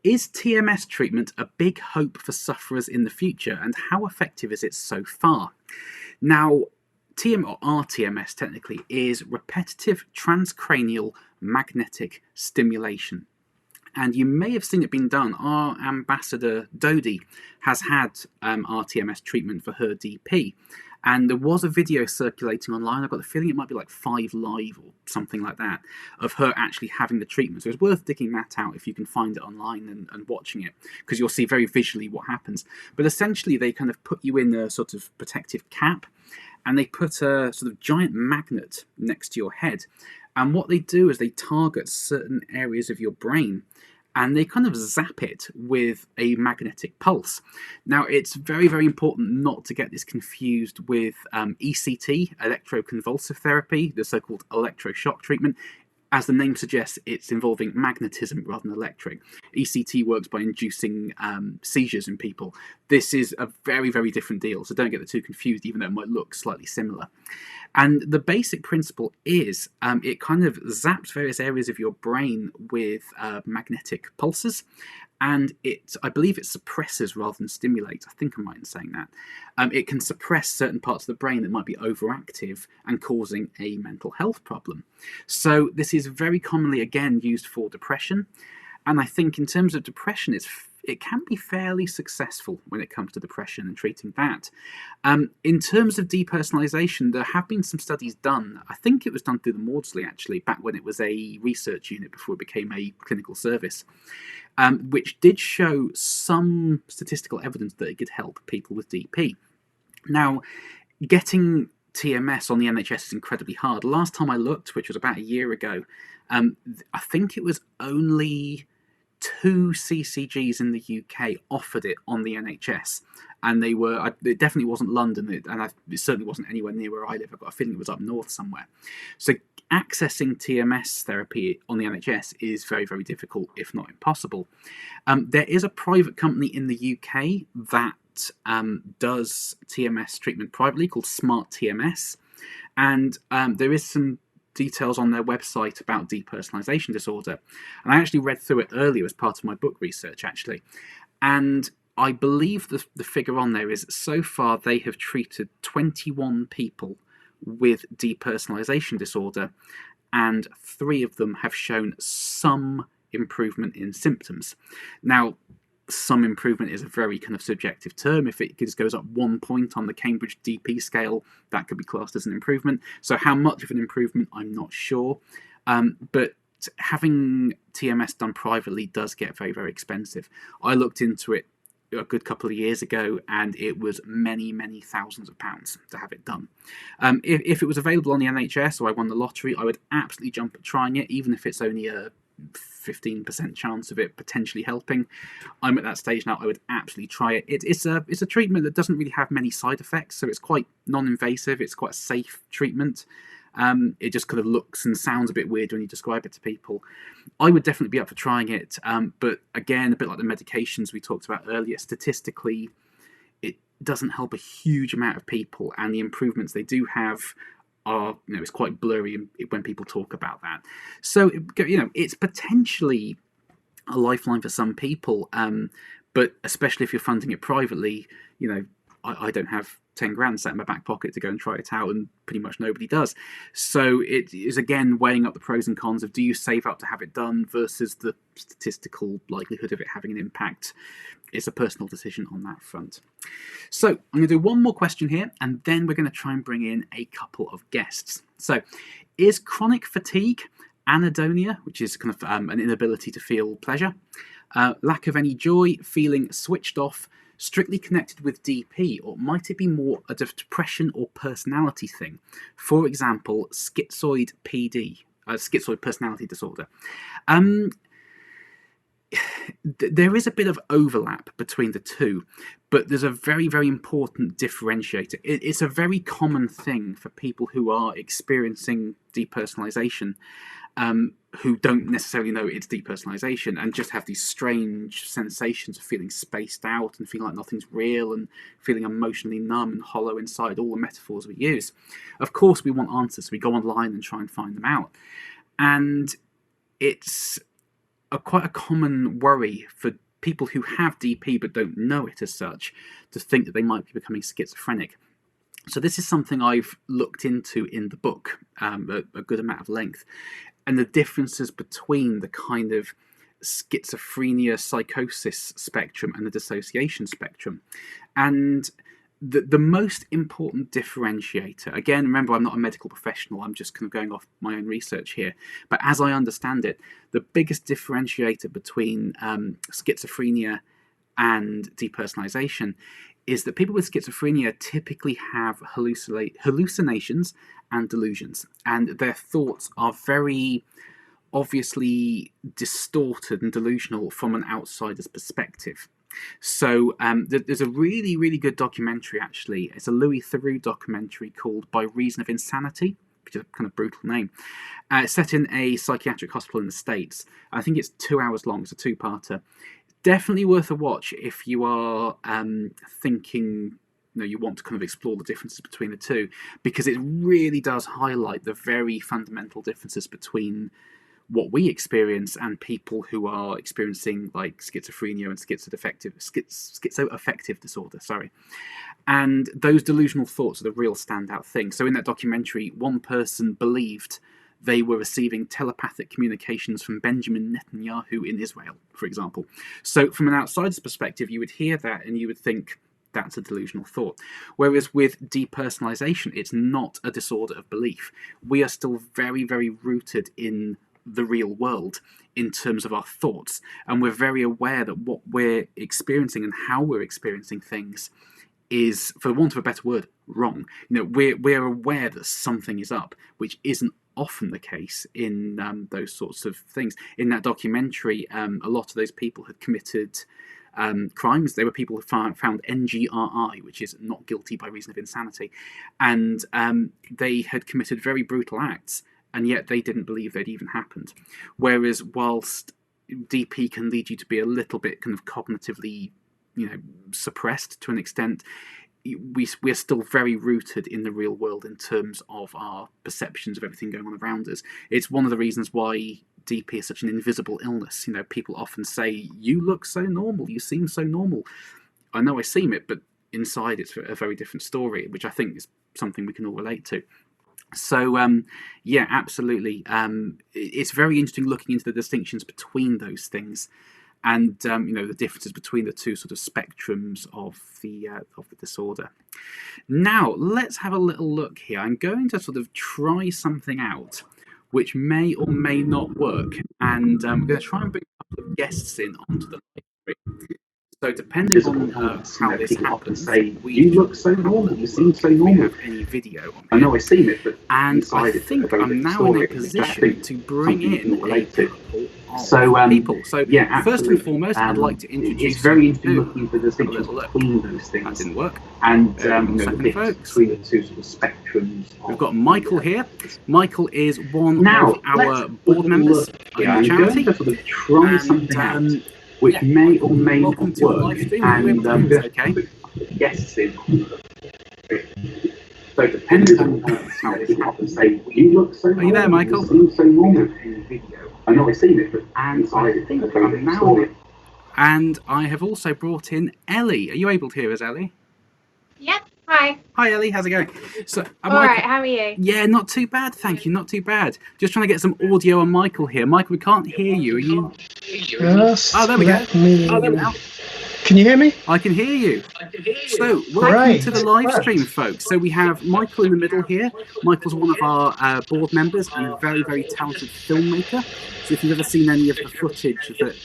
is TMS treatment a big hope for sufferers in the future, and how effective is it so far? Now, RTMS technically is repetitive transcranial magnetic stimulation. And you may have seen it being done. Our ambassador Dodie has had RTMS treatment for her DP. And there was a video circulating online, I've got the feeling it might be like 5 Live or something like that, of her actually having the treatment. So it's worth digging that out if you can find it online and watching it, because you'll see very visually what happens. But essentially they kind of put you in a sort of protective cap, and they put a sort of giant magnet next to your head. And what they do is they target certain areas of your brain, and they kind of zap it with a magnetic pulse. Now, it's very, very important not to get this confused with ECT, electroconvulsive therapy, the so-called electroshock treatment. as the name suggests, it's involving magnetism rather than electric. ECT works by inducing seizures in people. This is a very, very different deal, so don't get the two confused, even though it might look slightly similar. And the basic principle is it kind of zaps various areas of your brain with magnetic pulses, and I believe it suppresses rather than stimulates. I think I'm right in saying that. It can suppress certain parts of the brain that might be overactive and causing a mental health problem. So this is very commonly, again, used for depression. And I think in terms of depression, it can be fairly successful when it comes to depression and treating that. In terms of depersonalisation, there have been some studies done. I think it was done through the Maudsley, actually, back when it was a research unit before it became a clinical service, which did show some statistical evidence that it could help people with DP. Now, getting TMS on the NHS is incredibly hard. Last time I looked, which was about a year ago, I think it was only 2 CCGs in the UK offered it on the NHS, and it definitely wasn't London, it certainly wasn't anywhere near where I live. I've got a feeling it was up north somewhere. So accessing TMS therapy on the NHS is very, very difficult, if not impossible. There is a private company in the UK that does TMS treatment privately called Smart TMS, and there is some details on their website about depersonalisation disorder. And I actually read through it earlier as part of my book research, actually. And I believe the figure on there is so far they have treated 21 people with depersonalisation disorder, and 3 of them have shown some improvement in symptoms. Now, some improvement is a very kind of subjective term. If it just goes up 1 point on the Cambridge DP scale, that could be classed as an improvement. So how much of an improvement, I'm not sure. But having TMS done privately does get very, very expensive. I looked into it a good couple of years ago, and it was many, many thousands of pounds to have it done. If it was available on the NHS or I won the lottery, I would absolutely jump at trying it, even if it's only a 15% chance of it potentially helping. I'm at that stage now. I would absolutely try it. It's a treatment that doesn't really have many side effects, so it's quite non-invasive. It's quite a safe treatment. It just kind of looks and sounds a bit weird when you describe it to people. I would definitely be up for trying it, but again, a bit like the medications we talked about earlier, statistically, it doesn't help a huge amount of people, and the improvements they do have are, it's quite blurry when people talk about that. So, it's potentially a lifeline for some people, but especially if you're funding it privately, I don't have 10 grand sat in my back pocket to go and try it out, and pretty much nobody does. So it is, again, weighing up the pros and cons of, do you save up to have it done versus the statistical likelihood of it having an impact. It's a personal decision on that front. So I'm going to do one more question here, and then we're going to try and bring in a couple of guests. So, is chronic fatigue, anhedonia, which is kind of an inability to feel pleasure, lack of any joy, feeling switched off, strictly connected with DP, or might it be more a depression or personality thing? For example, schizoid personality disorder. There is a bit of overlap between the two, but there's a very, very important differentiator. It's a very common thing for people who are experiencing depersonalisation, who don't necessarily know it's depersonalisation and just have these strange sensations of feeling spaced out and feeling like nothing's real and feeling emotionally numb and hollow inside, all the metaphors we use. Of course, we want answers, so we go online and try and find them out. And it's quite a common worry for people who have DP but don't know it as such, to think that they might be becoming schizophrenic. So this is something I've looked into in the book, a good amount of length, and the differences between the kind of schizophrenia psychosis spectrum and the dissociation spectrum. And the most important differentiator, again, remember, I'm not a medical professional, I'm just kind of going off my own research here, but as I understand it, the biggest differentiator between schizophrenia and depersonalisation is that people with schizophrenia typically have hallucinations and delusions, and their thoughts are very obviously distorted and delusional from an outsider's perspective. So there's a really, really good documentary, actually. It's a Louis Theroux documentary called By Reason of Insanity. which is a kind of brutal name. It's set in a psychiatric hospital in the States. I think it's 2 hours long. It's a two-parter. Definitely worth a watch if you are thinking, you want to kind of explore the differences between the two, because it really does highlight the very fundamental differences between what we experience and people who are experiencing like schizophrenia and schizoaffective disorder. And those delusional thoughts are the real standout thing. So in that documentary, one person believed they were receiving telepathic communications from Benjamin Netanyahu in Israel, for example. So from an outsider's perspective, you would hear that and you would think that's a delusional thought. Whereas with depersonalisation, it's not a disorder of belief. We are still very, very rooted in the real world in terms of our thoughts. And we're very aware that what we're experiencing and how we're experiencing things is, for want of a better word, wrong. We're aware that something is up, which isn't often the case in those sorts of things. In that documentary, a lot of those people had committed crimes. They were people who found NGRI, which is not guilty by reason of insanity, and they had committed very brutal acts, and yet they didn't believe they'd even happened. Whereas whilst DP can lead you to be a little bit kind of cognitively suppressed to an extent, we're still very rooted in the real world in terms of our perceptions of everything going on around us. It's one of the reasons why DP is such an invisible illness. People often say, you look so normal, you seem so normal. I know I seem it, but inside it's a very different story, which I think is something we can all relate to. So, yeah, absolutely. It's very interesting looking into the distinctions between those things, and the differences between the two sort of spectrums of the disorder. Now, let's have a little look here. I'm going to sort of try something out, which may or may not work, and I'm going to try and bring a couple of guests in onto the live stream. So depending on how this happens, you look so normal, you seem so normal. We have any video on. I know I've seen it, but and I think I'm now in a position to bring in a couple of people. So yeah, first and foremost, I'd like to introduce. It's very interesting looking for the distinction between those things. That didn't work. And second, folks, between the two sort of spectrums. We've got Michael here. Michael is one of our board members in the charity. I'm going to sort of try something out, which may or may not work, and okay. Guests in. So depending on how this happens, say, you look so normal. Are you there, Michael? You seem so normal in the video. I know I've seen it, but I think I'm now on it. And I have also brought in Ellie. Are you able to hear us, Ellie? Yep. Hi. Hi, Ellie. How's it going? So, all right. How are you? Yeah, not too bad. Thank you. Not too bad. Just trying to get some audio on Michael here. Michael, we can't hear you. Are you? Yes. Oh, there we go. Oh, there we go. Can you hear me? I can hear you. So, welcome to the live stream, folks. So we have Michael in the middle here. Michael's one of our board members and a very, very talented filmmaker. So if you've ever seen any of the footage that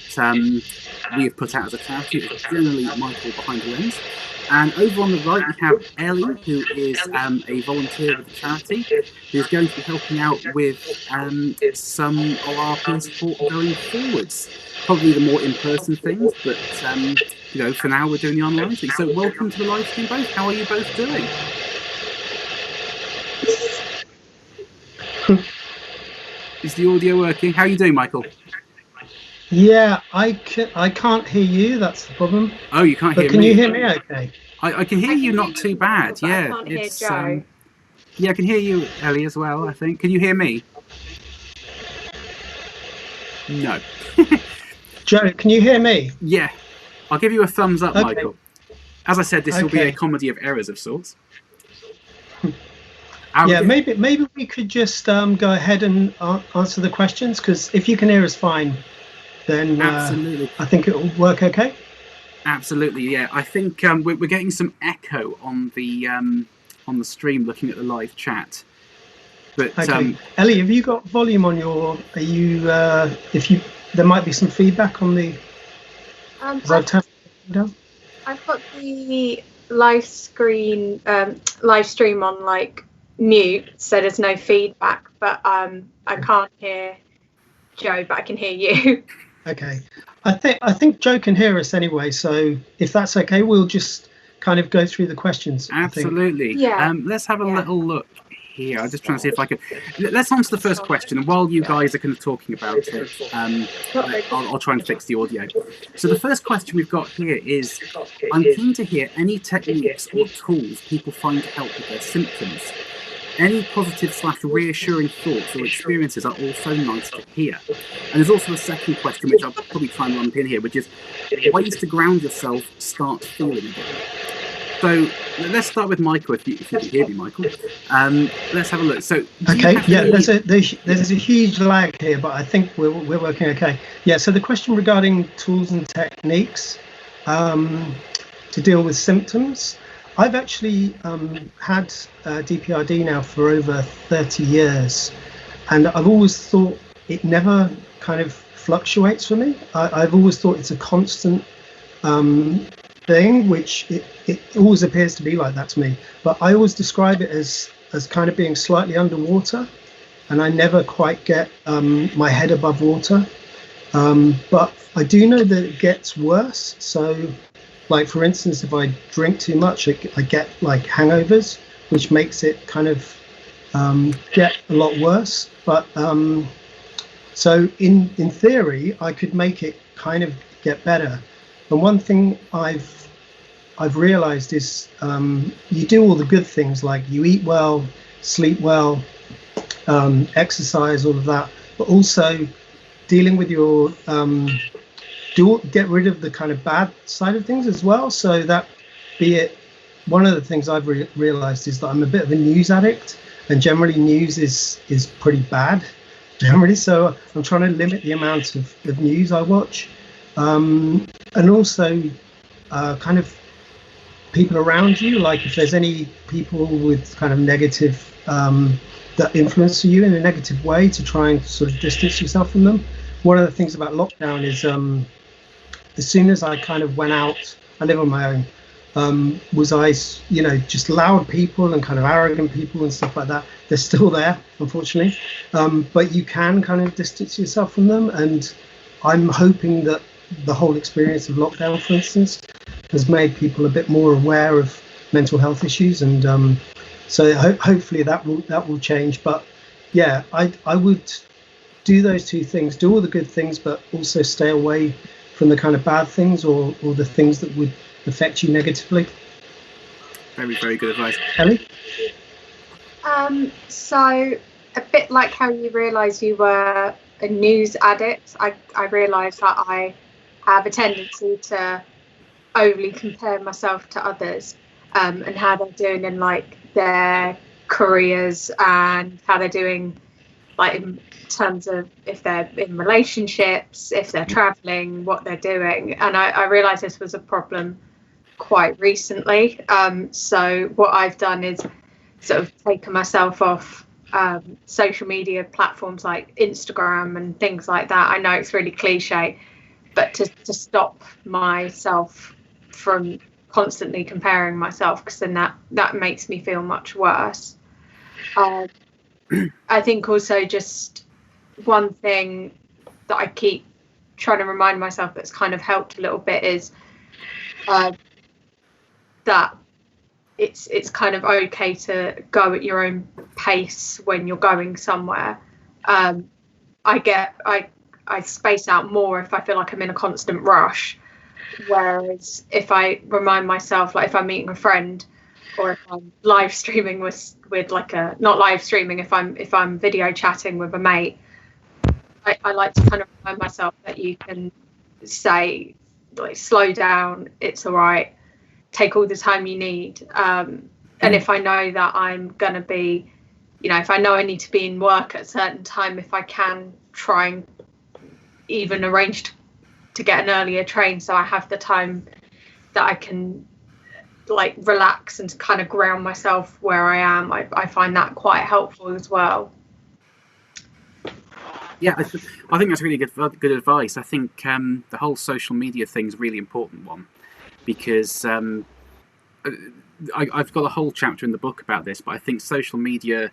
we have put out as a charity, it's generally Michael behind the lens. And over on the right, we have Ellie, who is a volunteer with the charity, who's going to be helping out with some of our peer support going forwards. Probably the more in-person things, but for now we're doing the online thing. So welcome to the live stream, both. How are you both doing? Is the audio working? How are you doing, Michael? Yeah, I can't hear you. That's the problem. Oh, you can't hear me? Can you hear me okay? I can hear you not too bad. Yeah, I can't hear Joe. Yeah, I can hear you, Ellie, as well, I think. Can you hear me? No. Joe, can you hear me? Yeah. I'll give you a thumbs up, okay. Michael. As I said, this will be a comedy of errors of sorts. Yeah, maybe we could just go ahead and answer the questions, because if you can hear us fine, then absolutely. I think it will work okay. Absolutely, yeah. I think we're getting some echo on the stream, looking at the live chat. But okay. Ellie, have you got volume on your? Are you? There might be some feedback on the. I've got the live stream on like mute, so there's no feedback. But I can't hear Joe, but I can hear you. Okay, I think Joe can hear us anyway. So if that's okay, we'll just kind of go through the questions. Absolutely. Yeah. Let's have a little look here. I'm just trying to see if I can. Let's answer the first question, and while you guys are kind of talking about it, I'll try and fix the audio. So the first question we've got here is, I'm keen to hear any techniques or tools people find to help with their symptoms. Any positive/reassuring thoughts or experiences are also nice to hear. And there's also a second question, which I'll probably try and lump in here, which is ways to ground yourself, start feeling again. So let's start with Michael, if you can hear me, Michael. Let's have a look. So okay, yeah, there's a huge lag here, but I think we're working okay. Yeah, so the question regarding tools and techniques to deal with symptoms. I've actually had DPRD now for over 30 years, and I've always thought it never kind of fluctuates for me. I've always thought it's a constant thing, which it always appears to be like that to me. But I always describe it as kind of being slightly underwater, and I never quite get my head above water. But I do know that it gets worse. So, like, for instance, if I drink too much, I get like hangovers, which makes it kind of get a lot worse. But so in theory, I could make it kind of get better. And one thing I've realized is you do all the good things, like you eat well, sleep well, exercise, all of that, but also dealing with your get rid of the kind of bad side of things as well. So that, be it, one of the things I've realized is that I'm a bit of a news addict, and generally news is pretty bad generally. So I'm trying to limit the amount of news I watch, and also kind of people around you, like if there's any people with kind of negative that influence you in a negative way, to try and sort of distance yourself from them. One of the things about lockdown is as soon as I kind of went out, I live on my own, was I, just loud people and kind of arrogant people and stuff like that. They're still there, unfortunately, but you can kind of distance yourself from them. And I'm hoping that the whole experience of lockdown, for instance, has made people a bit more aware of mental health issues, and so hopefully that will change. But yeah, I would do those two things: do all the good things, but also stay away from the kind of bad things or the things that would affect you negatively. Very, very good advice. Ellie? So a bit like how you realised you were a news addict, I realised that I have a tendency to overly compare myself to others, and how they're doing in like their careers, and how they're doing like in terms of if they're in relationships, if they're traveling, what they're doing. And I realized this was a problem quite recently. So what I've done is sort of taken myself off social media platforms like Instagram and things like that. I know it's really cliche, but to stop myself from constantly comparing myself, because then that makes me feel much worse. I think also just one thing that I keep trying to remind myself that's kind of helped a little bit is that it's kind of okay to go at your own pace when you're going somewhere. I space out more if I feel like I'm in a constant rush, whereas if I remind myself, like if I'm meeting a friend, or if I'm live streaming with like not live streaming, if I'm video chatting with a mate, I like to kind of remind myself that you can say, like, slow down, it's all right, take all the time you need. And if I know that I'm going to be, if I know I need to be in work at a certain time, if I can try and even arrange to get an earlier train, so I have the time that I can like relax and kind of ground myself where I am. I find that quite helpful as well. Yeah, I think that's really good advice. I think the whole social media thing is a really important one, because I've got a whole chapter in the book about this, but I think social media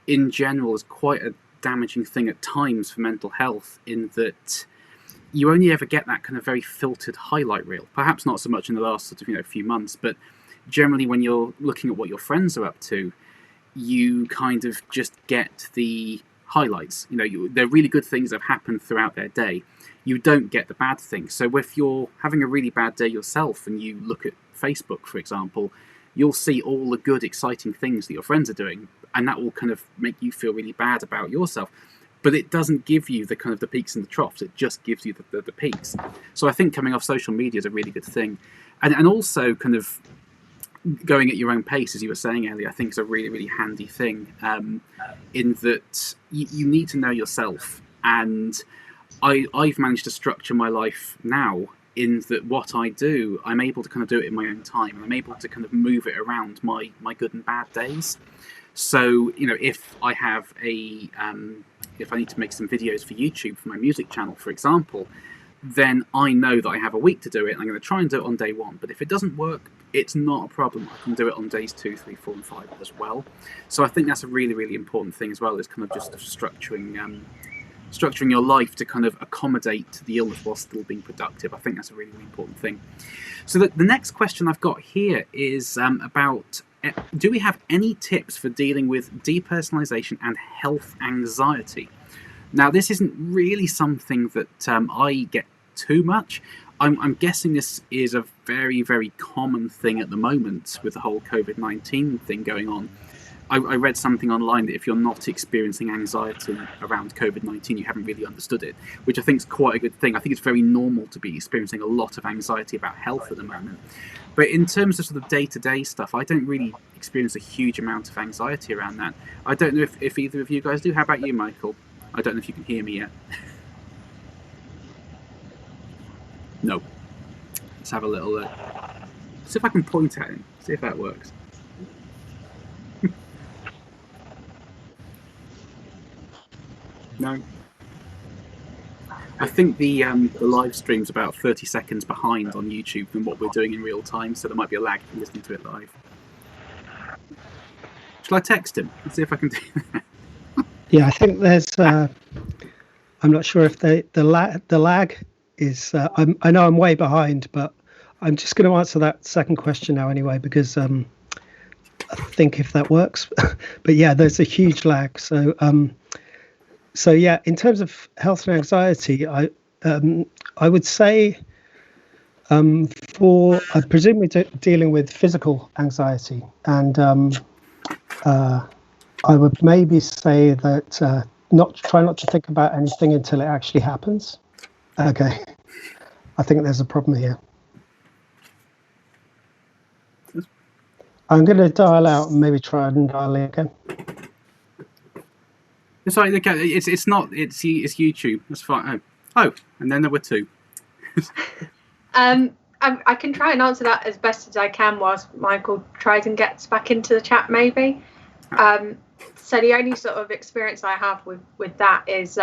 in general is quite a damaging thing at times for mental health, in that you only ever get that kind of very filtered highlight reel. Perhaps not so much in the last sort of few months, but generally when you're looking at what your friends are up to, you kind of just get the highlights. They're really good things that have happened throughout their day. You don't get the bad things. So if you're having a really bad day yourself and you look at Facebook, for example, you'll see all the good, exciting things that your friends are doing, and that will kind of make you feel really bad about yourself. But it doesn't give you the kind of the peaks and the troughs. It just gives you the peaks. So I think coming off social media is a really good thing. And also kind of going at your own pace, as you were saying, Ellie, I think is a really, really handy thing, in that you need to know yourself. And I've managed to structure my life now in that what I do, I'm able to kind of do it in my own time. And I'm able to kind of move it around my good and bad days. So, if I have if I need to make some videos for YouTube for my music channel, for example, then I know that I have a week to do it. I'm going to try and do it on day 1. But if it doesn't work, it's not a problem. I can do it on days 2, 3, 4, and 5 as well. So I think that's a really, really important thing as well, is kind of just structuring your life to kind of accommodate the illness while still being productive. I think that's a really, really important thing. So the next question I've got here is about, do we have any tips for dealing with depersonalisation and health anxiety? Now, this isn't really something that I get too much. I'm guessing this is a very, very common thing at the moment with the whole COVID-19 thing going on. I read something online that if you're not experiencing anxiety around COVID-19, you haven't really understood it, which I think is quite a good thing. I think it's very normal to be experiencing a lot of anxiety about health at the moment. But in terms of sort of day-to-day stuff, I don't really experience a huge amount of anxiety around that. I don't know if either of you guys do. How about you, Michael? I don't know if you can hear me yet. No. Let's have a little look. See if I can point at him. See if that works. No. I think the live stream's about 30 seconds behind on YouTube than what we're doing in real time, so there might be a lag from listening to it live. Shall I text him? Let's see if I can do that. Yeah, I think there's. I'm not sure if the lag is. I know I'm way behind, but I'm just going to answer that second question now anyway, because I think if that works. But yeah, there's a huge lag. So yeah, in terms of health and anxiety, I would say I presume we're dealing with physical anxiety, and I would maybe say that try not to think about anything until it actually happens. Okay, I think there's a problem here. I'm going to dial out and maybe try and dial in again. It's like, okay, it's not, it's YouTube. That's fine. Oh, and then there were 2. I can try and answer that as best as I can whilst Michael tries and gets back into the chat, maybe. So the only sort of experience I have with that is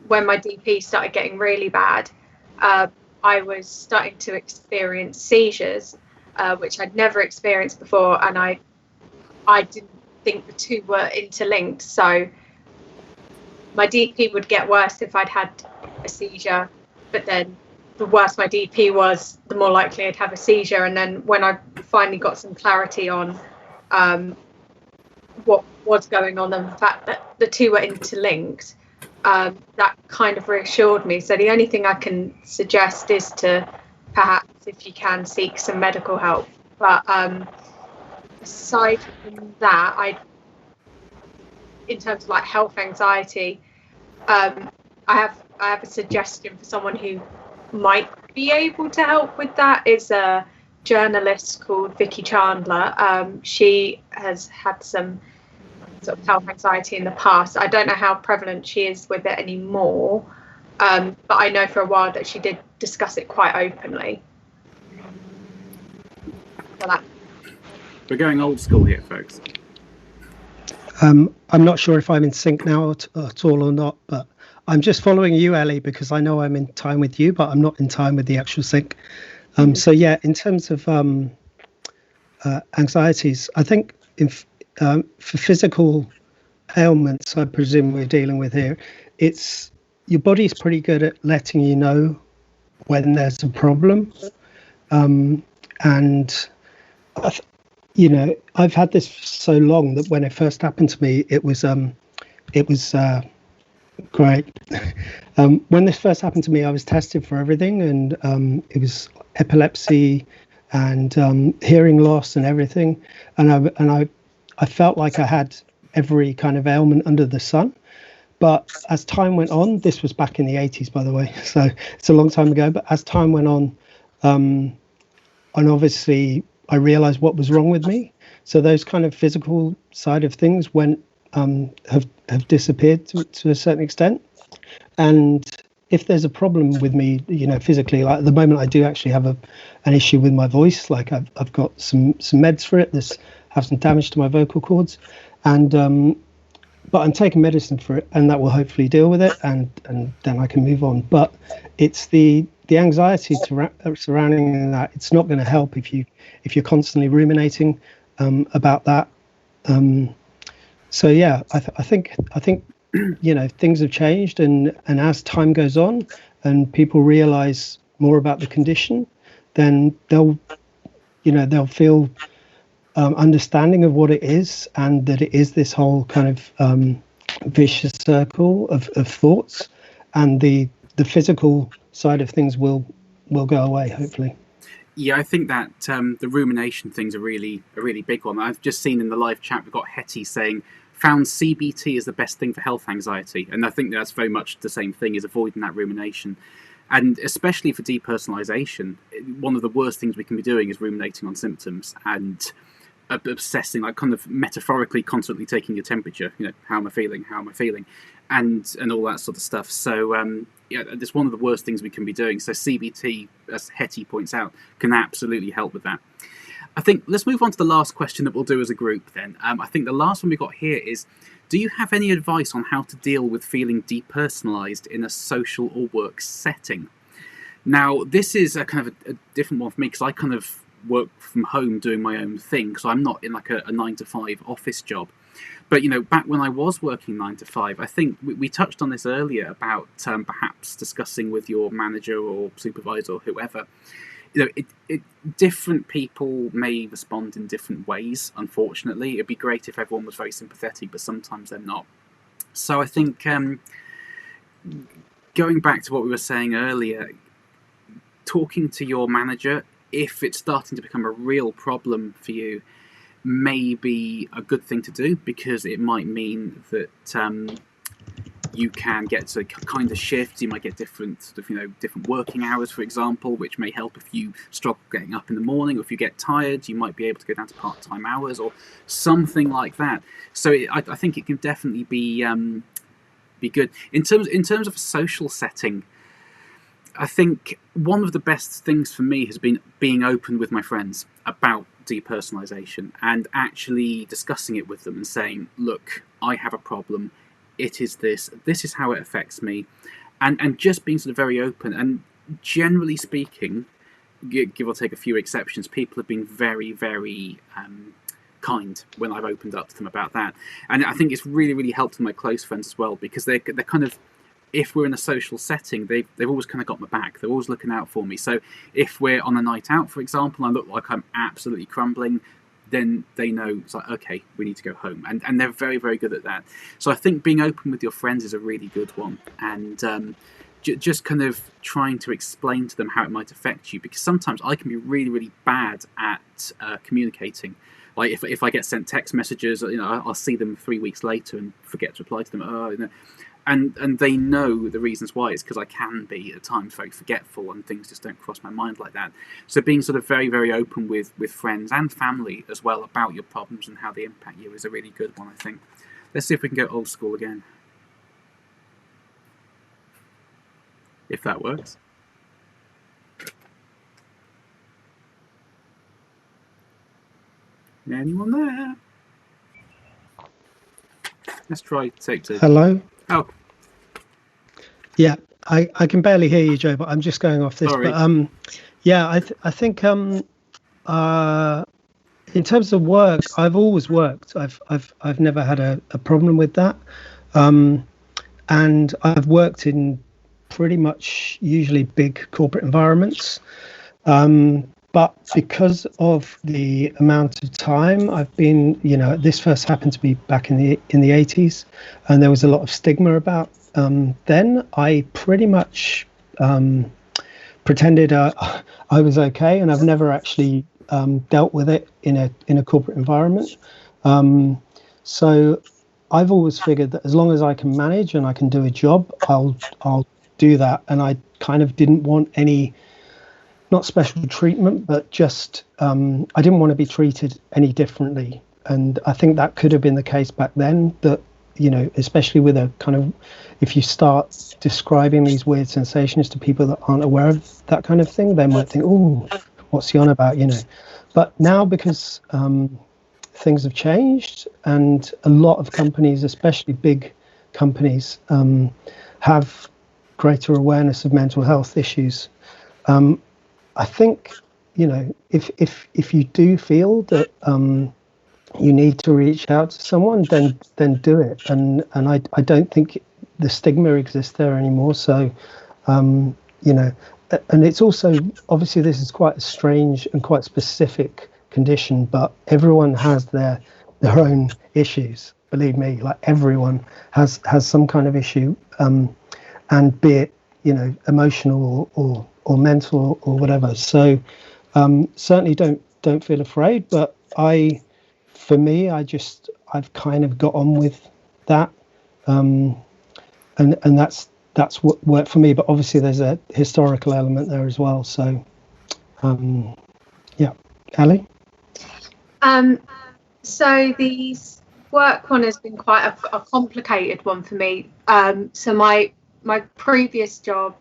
when my DP started getting really bad. I was starting to experience seizures, which I'd never experienced before, and I didn't think the two were interlinked. So my DP would get worse if I'd had a seizure, but then the worse my DP was, the more likely I'd have a seizure. And then when I finally got some clarity on what was going on and the fact that the two were interlinked, that kind of reassured me. So the only thing I can suggest is to perhaps, if you can, seek some medical help. But aside from that, in terms of like health anxiety, I have a suggestion for someone who might be able to help with that. Is a journalist called Vicky Chandler. She has had some sort of health anxiety in the past. I don't know how prevalent she is with it anymore, but I know for a while that she did discuss it quite openly. So that. We're going old school here, folks. I'm not sure if I'm in sync now at all or not, but I'm just following you, Ellie, because I know I'm in time with you, but I'm not in time with the actual sync. So yeah, in terms of anxieties, I think for physical ailments, I presume we're dealing with here, it's your body's pretty good at letting you know when there's a problem, and I've had this for so long that when it first happened to me, it was great. When this first happened to me, I was tested for everything, and it was epilepsy and hearing loss and everything, and I felt like I had every kind of ailment under the sun. But as time went on, this was back in the 80s, by the way, so it's a long time ago. But as time went on, and obviously I realized what was wrong with me. So those kind of physical side of things have disappeared to a certain extent. And if there's a problem with me, physically, like at the moment, I do actually have an issue with my voice. Like I've got some meds for it. This have some damage to my vocal cords, and but I'm taking medicine for it, and that will hopefully deal with it, and then I can move on. But it's the anxiety surrounding that. It's not going to help if you're constantly ruminating about that. So yeah, I think things have changed, and as time goes on and people realize more about the condition, then they'll feel understanding of what it is, and that it is this whole kind of vicious circle of thoughts, and the physical side of things will go away, hopefully. Yeah, I think that the rumination thing's a really big one. I've just seen in the live chat we've got Hetty saying, found CBT is the best thing for health anxiety, and I think that's very much the same thing, is avoiding that rumination. And especially for depersonalisation, one of the worst things we can be doing is ruminating on symptoms and obsessing, like kind of metaphorically constantly taking your temperature, how am I feeling, and all that sort of stuff. So yeah, it's one of the worst things we can be doing. So CBT, as Hetty points out, can absolutely help with that. I think let's move on to the last question that we'll do as a group then. I think the last one we got here is, do you have any advice on how to deal with feeling depersonalised in a social or work setting? Now, this is a kind of a different one for me, because I kind of work from home doing my own thing, so I'm not in like a 9-to-5 office job. But back when I was working 9 to 5, I think we touched on this earlier about perhaps discussing with your manager or supervisor or whoever. Different people may respond in different ways, unfortunately. It'd be great if everyone was very sympathetic, but sometimes they're not. So I think going back to what we were saying earlier, talking to your manager, if it's starting to become a real problem for you, may be a good thing to do, because it might mean that you can get to kind of shifts. You might get different working hours, for example, which may help if you struggle getting up in the morning, or if you get tired, you might be able to go down to part-time hours or something like that. So I think it can definitely be good in terms of a social setting. I think one of the best things for me has been being open with my friends about depersonalisation and actually discussing it with them and saying, look, I have a problem. It is this is how it affects me, and just being sort of very open. And generally speaking, give or take a few exceptions, people have been very, very kind when I've opened up to them about that. And I think it's really, really helped my close friends as well, because they're kind of, if we're in a social setting, they've always kind of got my back. They're always looking out for me. So if we're on a night out, for example, and I look like I'm absolutely crumbling, then they know it's like, okay, we need to go home. And they're very, very good at that. So I think being open with your friends is a really good one. And just kind of trying to explain to them how it might affect you, because sometimes I can be really, really bad at communicating. Like if I get sent text messages, I'll see them 3 weeks later and forget to reply to them. And they know the reasons why. It's because I can be at times very forgetful, and things just don't cross my mind like that. So being sort of very, very open with friends and family as well about your problems and how they impact you is a really good one, I think. Let's see if we can go old school again, if that works. Anyone there? Let's try take two. Hello? Oh. Yeah, I can barely hear you, Joe, but I'm just going off this. Sorry. But yeah, I think in terms of work, I've always worked. I've never had a problem with that. And I've worked in pretty much usually big corporate environments. but because of the amount of time I've been, this first happened to be back in the 80s, and there was a lot of stigma about then. I pretty much pretended I was okay, and I've never actually dealt with it in a corporate environment. So I've always figured that as long as I can manage and I can do a job, I'll do that. And I kind of didn't want any, not special treatment, but just I didn't want to be treated any differently. And I think that could have been the case back then, that, especially with a kind of, if you start describing these weird sensations to people that aren't aware of that kind of thing, they might think, oh, what's he on about, But now, because things have changed, and a lot of companies, especially big companies, have greater awareness of mental health issues. I think, if you do feel that you need to reach out to someone, then do it. And I don't think the stigma exists there anymore. So, and it's also, obviously this is quite a strange and quite specific condition, but everyone has their own issues. Believe me, like everyone has some kind of issue, and be it, emotional or mental or whatever. So certainly don't feel afraid. But for me, I've kind of got on with that, and that's what worked for me. But obviously there's a historical element there as well. So yeah, Ali. So the work one has been quite a complicated one for me. So my previous job,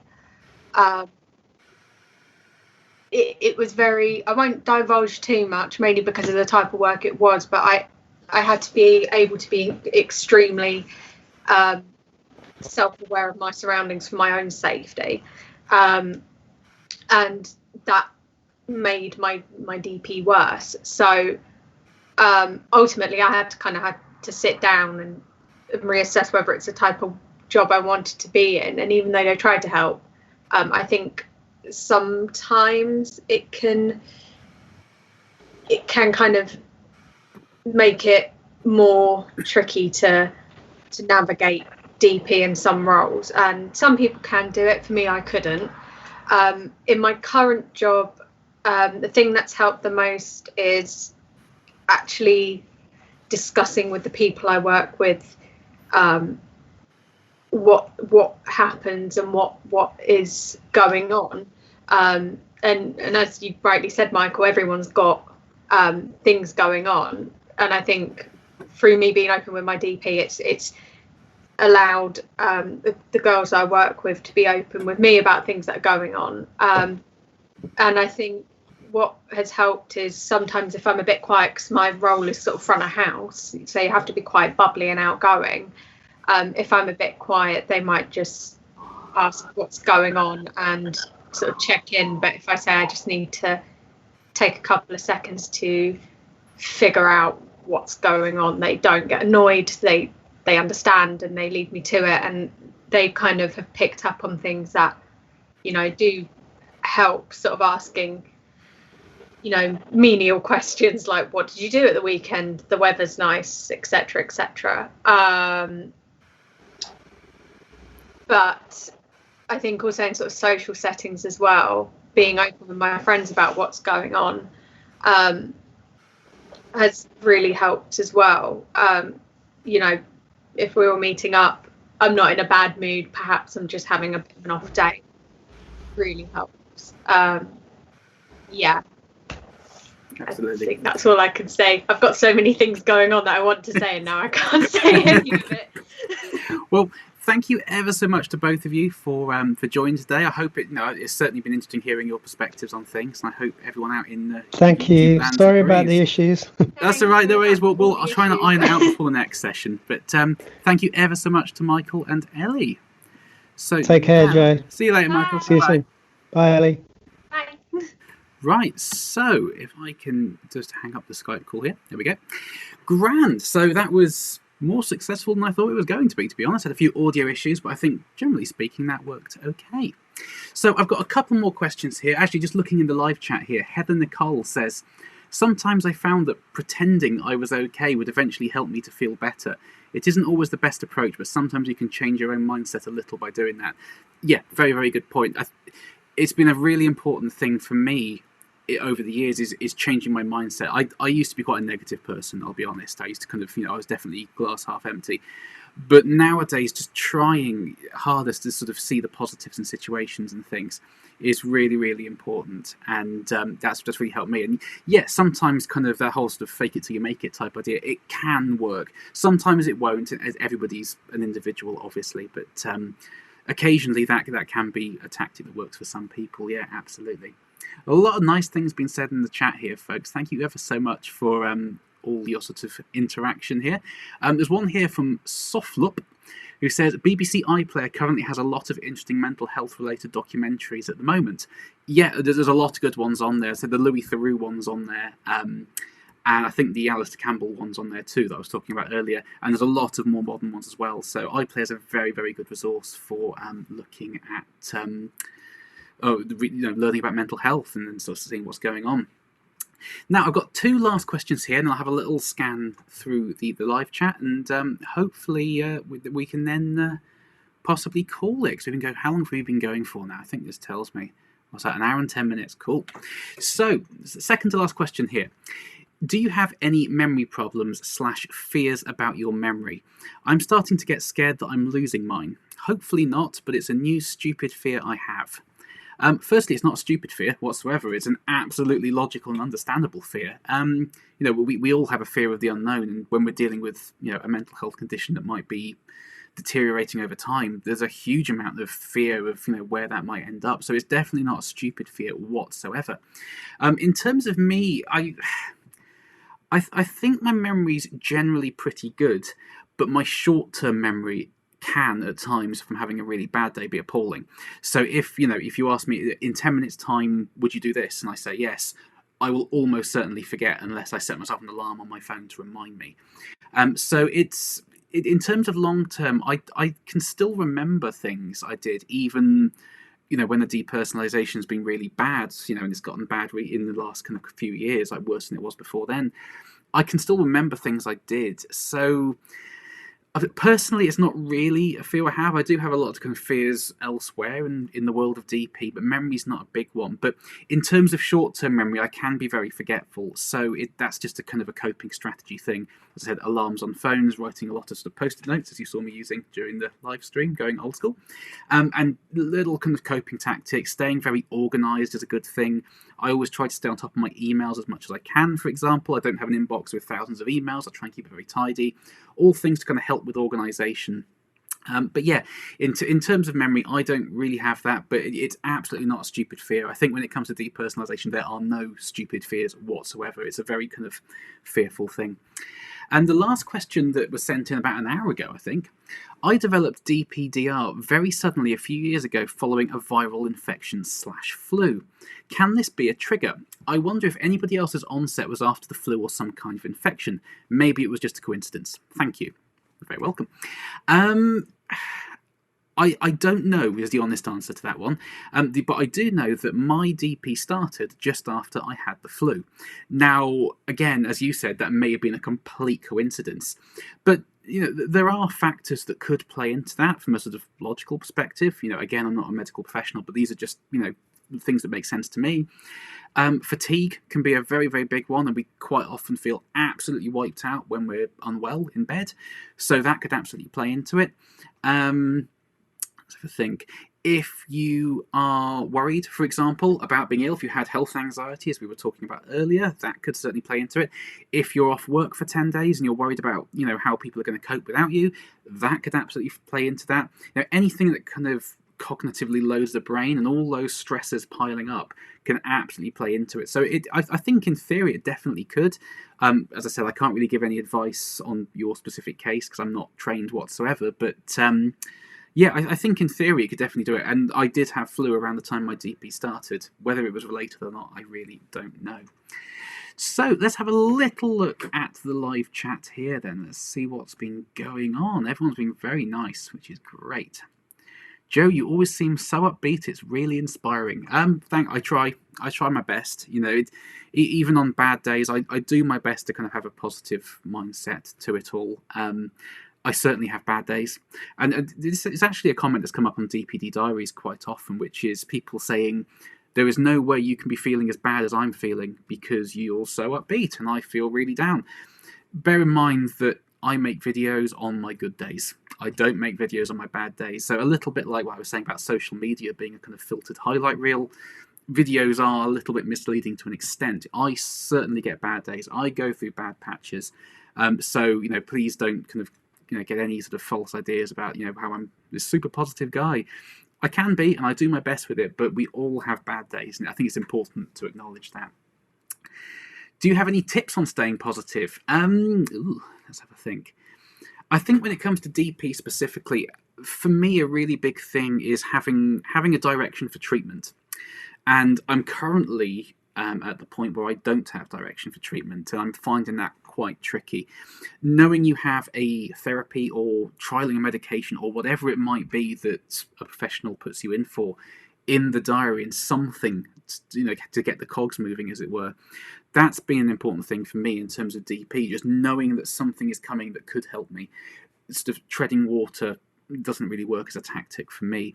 it was very, I won't divulge too much, mainly because of the type of work it was, but I had to be able to be extremely self-aware of my surroundings for my own safety, and that made my DP worse. So ultimately I had to sit down and reassess whether it's the type of job I wanted to be in. And even though they tried to help, I think sometimes it can kind of make it more tricky to navigate DP in some roles, and some people can do it. For me, I couldn't. In my current job, the thing that's helped the most is actually discussing with the people I work with what happens and what is going on, and as you rightly said, Michael, everyone's got things going on, and I think through me being open with my DP, it's allowed the girls I work with to be open with me about things that are going on, and I think what has helped is sometimes if I'm a bit quiet, because my role is sort of front of house, so you have to be quite bubbly and outgoing. If I'm a bit quiet, they might just ask what's going on and sort of check in. But if I say I just need to take a couple of seconds to figure out what's going on, they don't get annoyed. They understand and they leave me to it, and they kind of have picked up on things that, do help, sort of asking, menial questions like, what did you do at the weekend? The weather's nice, etc., etc. But I think also in sort of social settings as well, being open with my friends about what's going on has really helped as well. If we were meeting up, I'm not in a bad mood, perhaps I'm just having a bit of an off day, really helps. Yeah. Absolutely. I think that's all I can say. I've got so many things going on that I want to say, and now I can't say any of it. Well, thank you ever so much to both of you for joining today. I hope it's certainly been interesting hearing your perspectives on things, and I hope everyone out in the thank you. Sorry about the issues. That's all right. No worries. I'll try and iron it out before the next session. But thank you ever so much to Michael and Ellie. So take care, Joe. See you later, Michael. See you soon. Bye, Ellie. Bye. Right, so if I can just hang up the Skype call here. There we go. Grand. So that was more successful than I thought it was going to be honest. I had a few audio issues, but I think generally speaking that worked okay. So I've got a couple more questions here. Actually, just looking in the live chat here, Heather Nicole says, sometimes I found that pretending I was okay would eventually help me to feel better. It isn't always the best approach, but sometimes you can change your own mindset a little by doing that. Yeah, very, very good point. It's been a really important thing for me over the years is changing my mindset. I used to be quite a negative person, I'll be honest. I used to kind of, I was definitely glass half empty. But nowadays, just trying hardest to sort of see the positives in situations and things is really, really important. And that's just really helped me. And yeah, sometimes kind of that whole sort of fake it till you make it type idea, it can work. Sometimes it won't. Everybody's an individual, obviously. But occasionally that can be a tactic that works for some people. Yeah, absolutely. A lot of nice things being said in the chat here, folks. Thank you ever so much for all your sort of interaction here. There's one here from Softlup who says BBC iPlayer currently has a lot of interesting mental health related documentaries at the moment. Yeah, there's a lot of good ones on there. So the Louis Theroux one's on there, and I think the Alistair Campbell one's on there too that I was talking about earlier. And there's a lot of more modern ones as well. So iPlayer is a very, very good resource for looking at learning about mental health and sort of seeing what's going on. Now, I've got two last questions here, and I'll have a little scan through the live chat, and hopefully we can then possibly call it. So we can go, how long have we been going for now? I think this tells me, what's that, an hour and 10 minutes? Cool. So, second to last question here. Do you have any memory problems / fears about your memory? I'm starting to get scared that I'm losing mine. Hopefully not, but it's a new stupid fear I have. Firstly, it's not a stupid fear whatsoever. It's an absolutely logical and understandable fear. We all have a fear of the unknown, and when we're dealing with a mental health condition that might be deteriorating over time, there's a huge amount of fear of where that might end up. So it's definitely not a stupid fear whatsoever. In terms of me, I think my memory's generally pretty good, but my short-term memory can at times, from having a really bad day, be appalling. So if you ask me in 10 minutes time, would you do this, and I say yes, I will almost certainly forget unless I set myself an alarm on my phone to remind me. So in terms of long term, I can still remember things I did, even when the depersonalization's been really bad, and it's gotten bad in the last kind of few years, like worse than it was before then. I can still remember things I did. So personally, it's not really a fear I have. I do have a lot of kind of fears elsewhere in the world of DP, but memory's not a big one. But in terms of short-term memory, I can be very forgetful. So that's just a kind of a coping strategy thing. As I said, alarms on phones, writing a lot of sort of post-it notes, as you saw me using during the live stream, going old school. And little kind of coping tactics. Staying very organised is a good thing. I always try to stay on top of my emails as much as I can, for example. I don't have an inbox with thousands of emails. I try and keep it very tidy. All things to kind of help with organisation. But yeah, in terms of memory, I don't really have that, but it's absolutely not a stupid fear. I think when it comes to depersonalisation, there are no stupid fears whatsoever. It's a very kind of fearful thing. And the last question that was sent in about an hour ago, I think, I developed DPDR very suddenly a few years ago following a viral infection / flu. Can this be a trigger? I wonder if anybody else's onset was after the flu or some kind of infection. Maybe it was just a coincidence. Thank you. You're very welcome. I don't know is the honest answer to that one, but I do know that my DP started just after I had the flu. Now, again, as you said, that may have been a complete coincidence, but there are factors that could play into that from a sort of logical perspective. Again, I'm not a medical professional, but these are just things that make sense to me. Fatigue can be a very, very big one, and we quite often feel absolutely wiped out when we're unwell in bed, so that could absolutely play into it. Let's think. If you are worried, for example, about being ill, if you had health anxiety, as we were talking about earlier, that could certainly play into it. If you're off work for 10 days and you're worried about, how people are going to cope without you, that could absolutely play into that. Anything that kind of cognitively loads the brain and all those stresses piling up can absolutely play into it. So I think in theory it definitely could. As I said, I can't really give any advice on your specific case because I'm not trained whatsoever, but yeah, I think in theory it could definitely do it. And I did have flu around the time my DP started. Whether it was related or not, I really don't know. So let's have a little look at the live chat here then. Let's see what's been going on. Everyone's been very nice, which is great. Joe, you always seem so upbeat. It's really inspiring. I try my best. Even on bad days, I do my best to kind of have a positive mindset to it all. I certainly have bad days, and this is actually a comment that's come up on DPD Diaries quite often, which is people saying there is no way you can be feeling as bad as I'm feeling because you're so upbeat and I feel really down. Bear in mind that I make videos on my good days. I don't make videos on my bad days. So a little bit like what I was saying about social media being a kind of filtered highlight reel, videos are a little bit misleading to an extent. I certainly get bad days. I go through bad patches. So please don't kind of get any sort of false ideas about how I'm this super positive guy. I can be, and I do my best with it, but we all have bad days, and I think it's important to acknowledge that. Do you have any tips on staying positive? Let's have a think. I think when it comes to DP specifically, for me, a really big thing is having a direction for treatment. And I'm currently at the point where I don't have direction for treatment, and I'm finding that quite tricky. Knowing you have a therapy or trialing a medication or whatever it might be that a professional puts you in for in the diary and something to get the cogs moving, as it were. That's been an important thing for me in terms of DP, just knowing that something is coming that could help me. Sort of treading water doesn't really work as a tactic for me.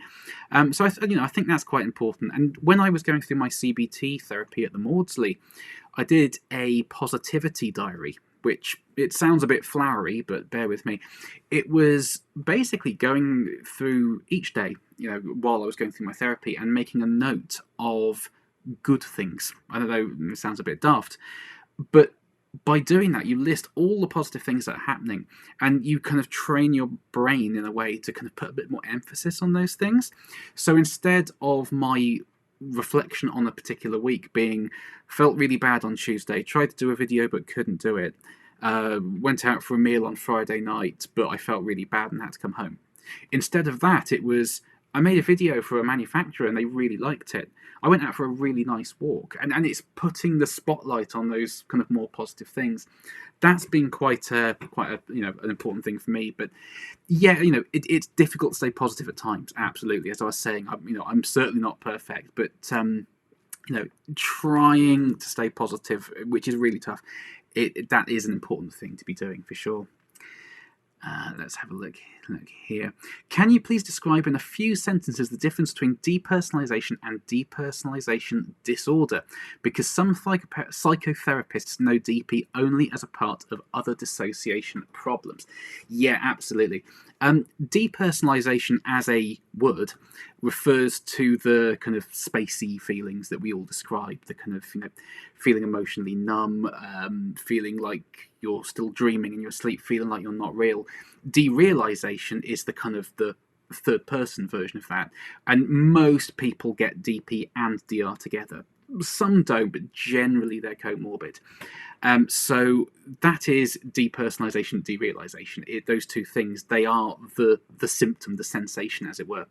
So I think that's quite important. And when I was going through my CBT therapy at the Maudsley, I did a positivity diary, which it sounds a bit flowery, but bear with me. It was basically going through each day, while I was going through my therapy and making a note of good things. I don't know, it sounds a bit daft, but by doing that, you list all the positive things that are happening, and you kind of train your brain in a way to kind of put a bit more emphasis on those things. So instead of my reflection on a particular week being felt really bad on Tuesday, tried to do a video but couldn't do it, went out for a meal on Friday night but I felt really bad and had to come home. Instead of that, it was I made a video for a manufacturer and they really liked it. I went out for a really nice walk, and it's putting the spotlight on those kind of more positive things. That's been quite a an important thing for me. But yeah, it's difficult to stay positive at times. Absolutely, as I was saying, I'm certainly not perfect, but trying to stay positive, which is really tough. That is an important thing to be doing for sure. Let's have a look here. Can you please describe in a few sentences the difference between depersonalization and depersonalization disorder? Because some psychotherapists know DP only as a part of other dissociation problems. Yeah, absolutely. Depersonalization as a word refers to the kind of spacey feelings that we all describe, the kind of feeling emotionally numb, feeling like you're still dreaming in your sleep, feeling like you're not real. Derealization is the kind of the third person version of that, and most people get DP and DR together. Some don't, but generally they're comorbid. So that is depersonalization, derealization. Those two things, they are the symptom, the sensation, as it were.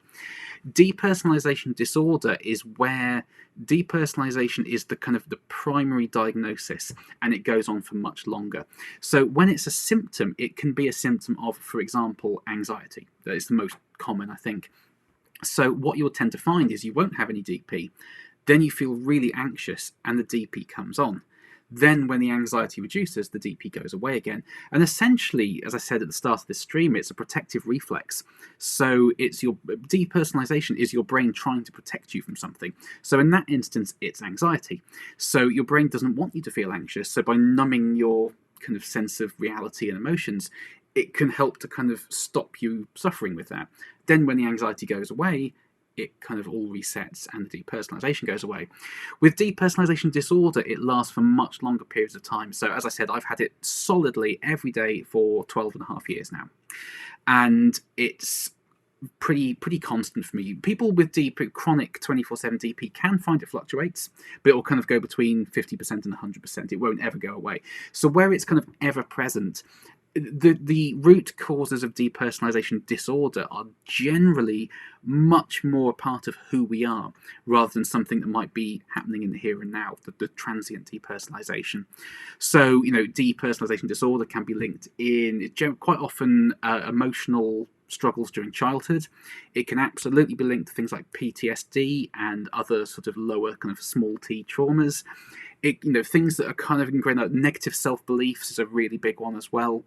Depersonalization disorder is where depersonalization is the kind of the primary diagnosis, and it goes on for much longer. So when it's a symptom, it can be a symptom of, for example, anxiety. That is the most common, I think. So what you'll tend to find is you won't have any DP, then you feel really anxious and the DP comes on. Then when the anxiety reduces, the DP goes away again. And essentially, as I said at the start of this stream, it's a protective reflex. So it's your depersonalization is your brain trying to protect you from something. So in that instance, it's anxiety. So your brain doesn't want you to feel anxious. So by numbing your kind of sense of reality and emotions, it can help to kind of stop you suffering with that. Then when the anxiety goes away, it kind of all resets and the depersonalization goes away. With depersonalization disorder, it lasts for much longer periods of time. So as I said, I've had it solidly every day for 12 and a half years now. And it's pretty constant for me. People with chronic 24/7 DP can find it fluctuates, but it will kind of go between 50% and 100%. It won't ever go away. So where it's kind of ever present, the root causes of depersonalization disorder are generally much more a part of who we are rather than something that might be happening in the here and now, the transient depersonalization. So, depersonalization disorder can be linked in quite often emotional struggles during childhood. It can absolutely be linked to things like PTSD and other sort of lower kind of small t traumas. Things that are kind of ingrained, like negative self-beliefs is a really big one as well.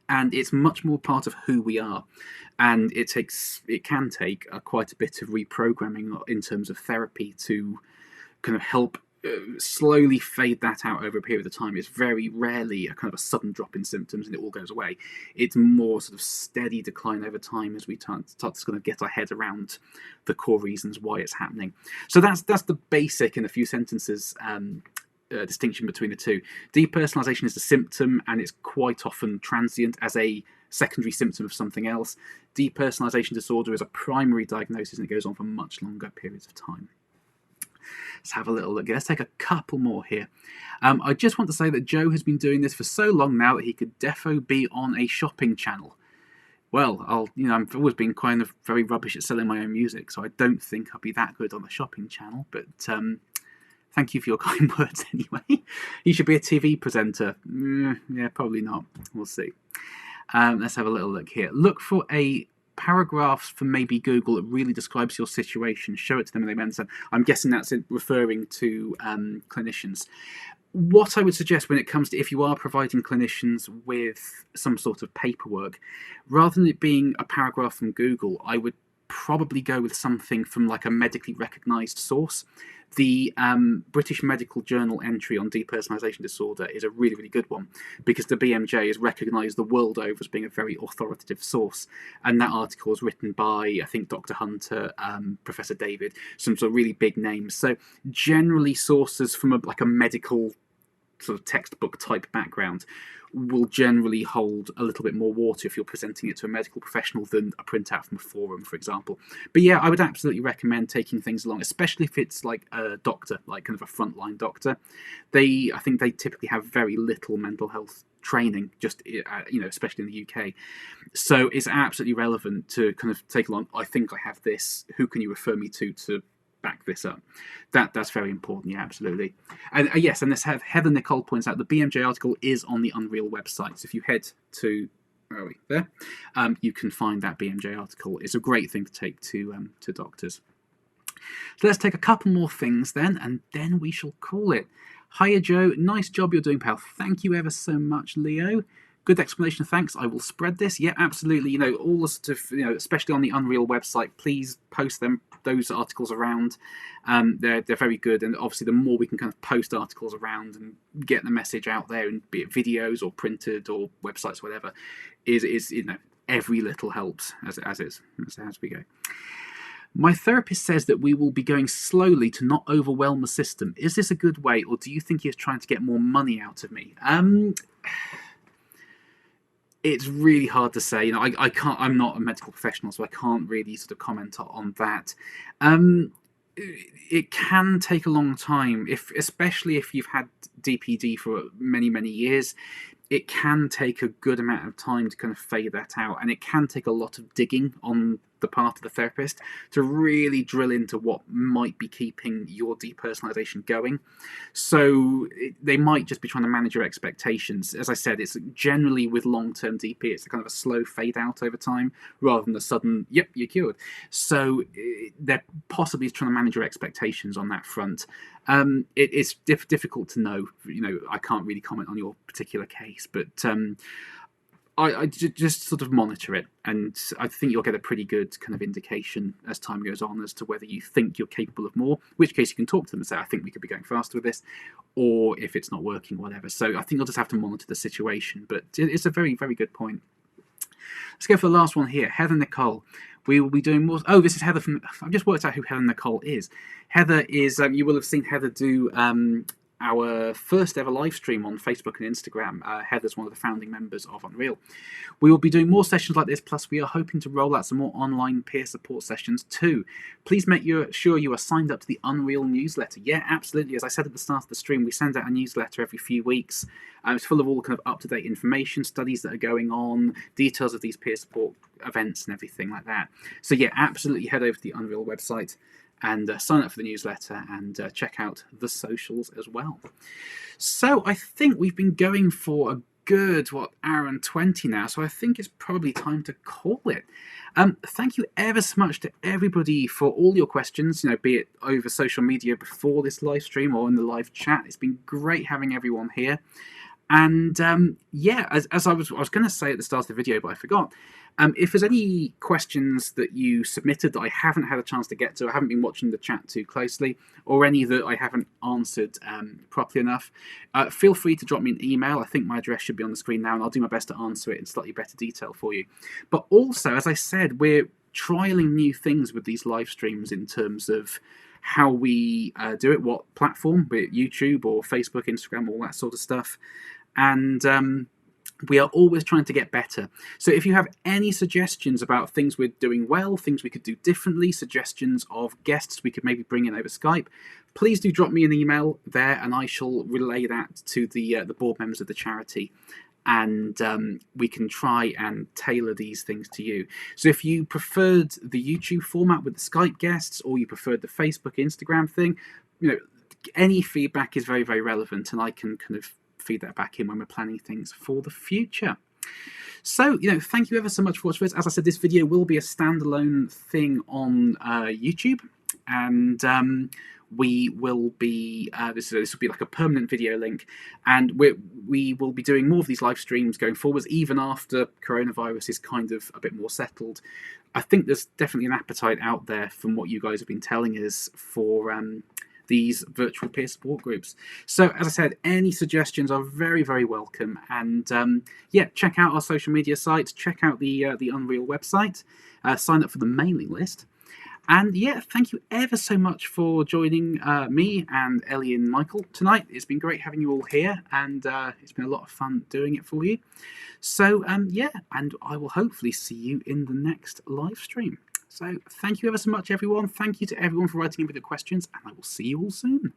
And it's much more part of who we are. And it can take quite a bit of reprogramming in terms of therapy to kind of help slowly fade that out over a period of time. It's very rarely a kind of a sudden drop in symptoms and it all goes away. It's more sort of steady decline over time as we start to kind of get our head around the core reasons why it's happening. So that's the basic, in a few sentences, distinction between the two. Depersonalisation is the symptom, and it's quite often transient as a secondary symptom of something else. Depersonalisation disorder is a primary diagnosis, and it goes on for much longer periods of time. Let's have a little look. Let's take a couple more here. I just want to say that Joe has been doing this for so long now that he could defo be on a shopping channel. Well, I've always been kind of very rubbish at selling my own music, so I don't think I'll be that good on the shopping channel, but thank you for your kind words anyway. You should be a TV presenter. Yeah, probably not. We'll see. Let's have a little look here. Look for a paragraph from maybe Google that really describes your situation. Show it to them and they understand. I'm guessing that's referring to clinicians. What I would suggest when it comes to if you are providing clinicians with some sort of paperwork, rather than it being a paragraph from Google, I would probably go with something from like a medically recognised source. The British Medical Journal entry on depersonalisation disorder is a really, really good one because the BMJ is recognised the world over as being a very authoritative source. And that article is written by, I think, Dr. Hunter, Professor David, some sort of really big names. So generally sources from a medical sort of textbook type background will generally hold a little bit more water if you're presenting it to a medical professional than a printout from a forum, for example. But yeah, I would absolutely recommend taking things along, especially if it's like a doctor, like kind of a frontline doctor. I think they typically have very little mental health training, just especially in the UK. So it's absolutely relevant to kind of take along, I think I have this, who can you refer me to back this up? That's very important. Yeah, absolutely. And yes, and this Heather Nicole points out the BMJ article is on the Unreal website. So if you head to there, you can find that BMJ article. It's a great thing to take to doctors. So let's take a couple more things then, and then we shall call it. Hiya, Joe. Nice job you're doing, pal. Thank you ever so much, Leo. Good explanation, thanks. I will spread this. Yeah, absolutely. All the sort of, especially on the Unreal website, please post those articles around. They're very good, and obviously the more we can kind of post articles around and get the message out there, and be it videos or printed or websites, or whatever, is every little helps as we go. My therapist says that we will be going slowly to not overwhelm the system. Is this a good way, or do you think he is trying to get more money out of me? It's really hard to say. I can't. I'm not a medical professional, so I can't really sort of comment on that. It can take a long time, especially if you've had DPD for many, many years. It can take a good amount of time to kind of fade that out, and it can take a lot of digging on the part of the therapist to really drill into what might be keeping your depersonalisation going. So they might just be trying to manage your expectations. As I said, it's generally with long-term DP, it's kind of a slow fade out over time rather than a sudden, yep, you're cured. So they're possibly trying to manage your expectations on that front. It's difficult to know. I can't really comment on your particular case, but I just sort of monitor it, and I think you'll get a pretty good kind of indication as time goes on as to whether you think you're capable of more, in which case you can talk to them and say, I think we could be going faster with this, or if it's not working, whatever. So I think you'll just have to monitor the situation, but it's a very, very good point. Let's go for the last one here. Heather Nicole. We will be doing more. Oh, this is Heather from... I've just worked out who Heather Nicole is. Heather is... you will have seen Heather do... our first ever live stream on Facebook and Instagram. Heather's one of the founding members of Unreal. We will be doing more sessions like this, plus we are hoping to roll out some more online peer support sessions too. Please make sure you are signed up to the Unreal newsletter. Yeah, absolutely. As I said at the start of the stream, we send out a newsletter every few weeks. It's full of all kind of up-to-date information, studies that are going on, details of these peer support events and everything like that. So yeah, absolutely head over to the Unreal website and sign up for the newsletter and check out the socials as well. So I think we've been going for a good, hour and 20 now, so I think it's probably time to call it. Thank you ever so much to everybody for all your questions, be it over social media before this live stream or in the live chat. It's been great having everyone here. And as I was going to say at the start of the video, but I forgot. If there's any questions that you submitted that I haven't had a chance to get to, I haven't been watching the chat too closely, or any that I haven't answered properly enough, feel free to drop me an email. I think my address should be on the screen now, and I'll do my best to answer it in slightly better detail for you. But also, as I said, we're trialing new things with these live streams in terms of how we do it, what platform, be it YouTube or Facebook, Instagram, all that sort of stuff. And we are always trying to get better. So if you have any suggestions about things we're doing well, things we could do differently, suggestions of guests we could maybe bring in over Skype, please do drop me an email there, and I shall relay that to the board members of the charity. And we can try and tailor these things to you. So if you preferred the YouTube format with the Skype guests, or you preferred the Facebook, Instagram thing, any feedback is very, very relevant, and I can kind of feed that back in when we're planning things for the future. So, thank you ever so much for watching this. As I said, this video will be a standalone thing on YouTube, and we will be this will be like a permanent video link, and we will be doing more of these live streams going forwards, even after coronavirus is kind of a bit more settled. I think there's definitely an appetite out there from what you guys have been telling us for these virtual peer support groups. So, as I said, any suggestions are very, very welcome. And check out our social media sites, check out the Unreal website, sign up for the mailing list. And thank you ever so much for joining me and Ellie and Michael tonight. It's been great having you all here, and it's been a lot of fun doing it for you. So, and I will hopefully see you in the next live stream. So thank you ever so much, everyone. Thank you to everyone for writing in with your questions, and I will see you all soon.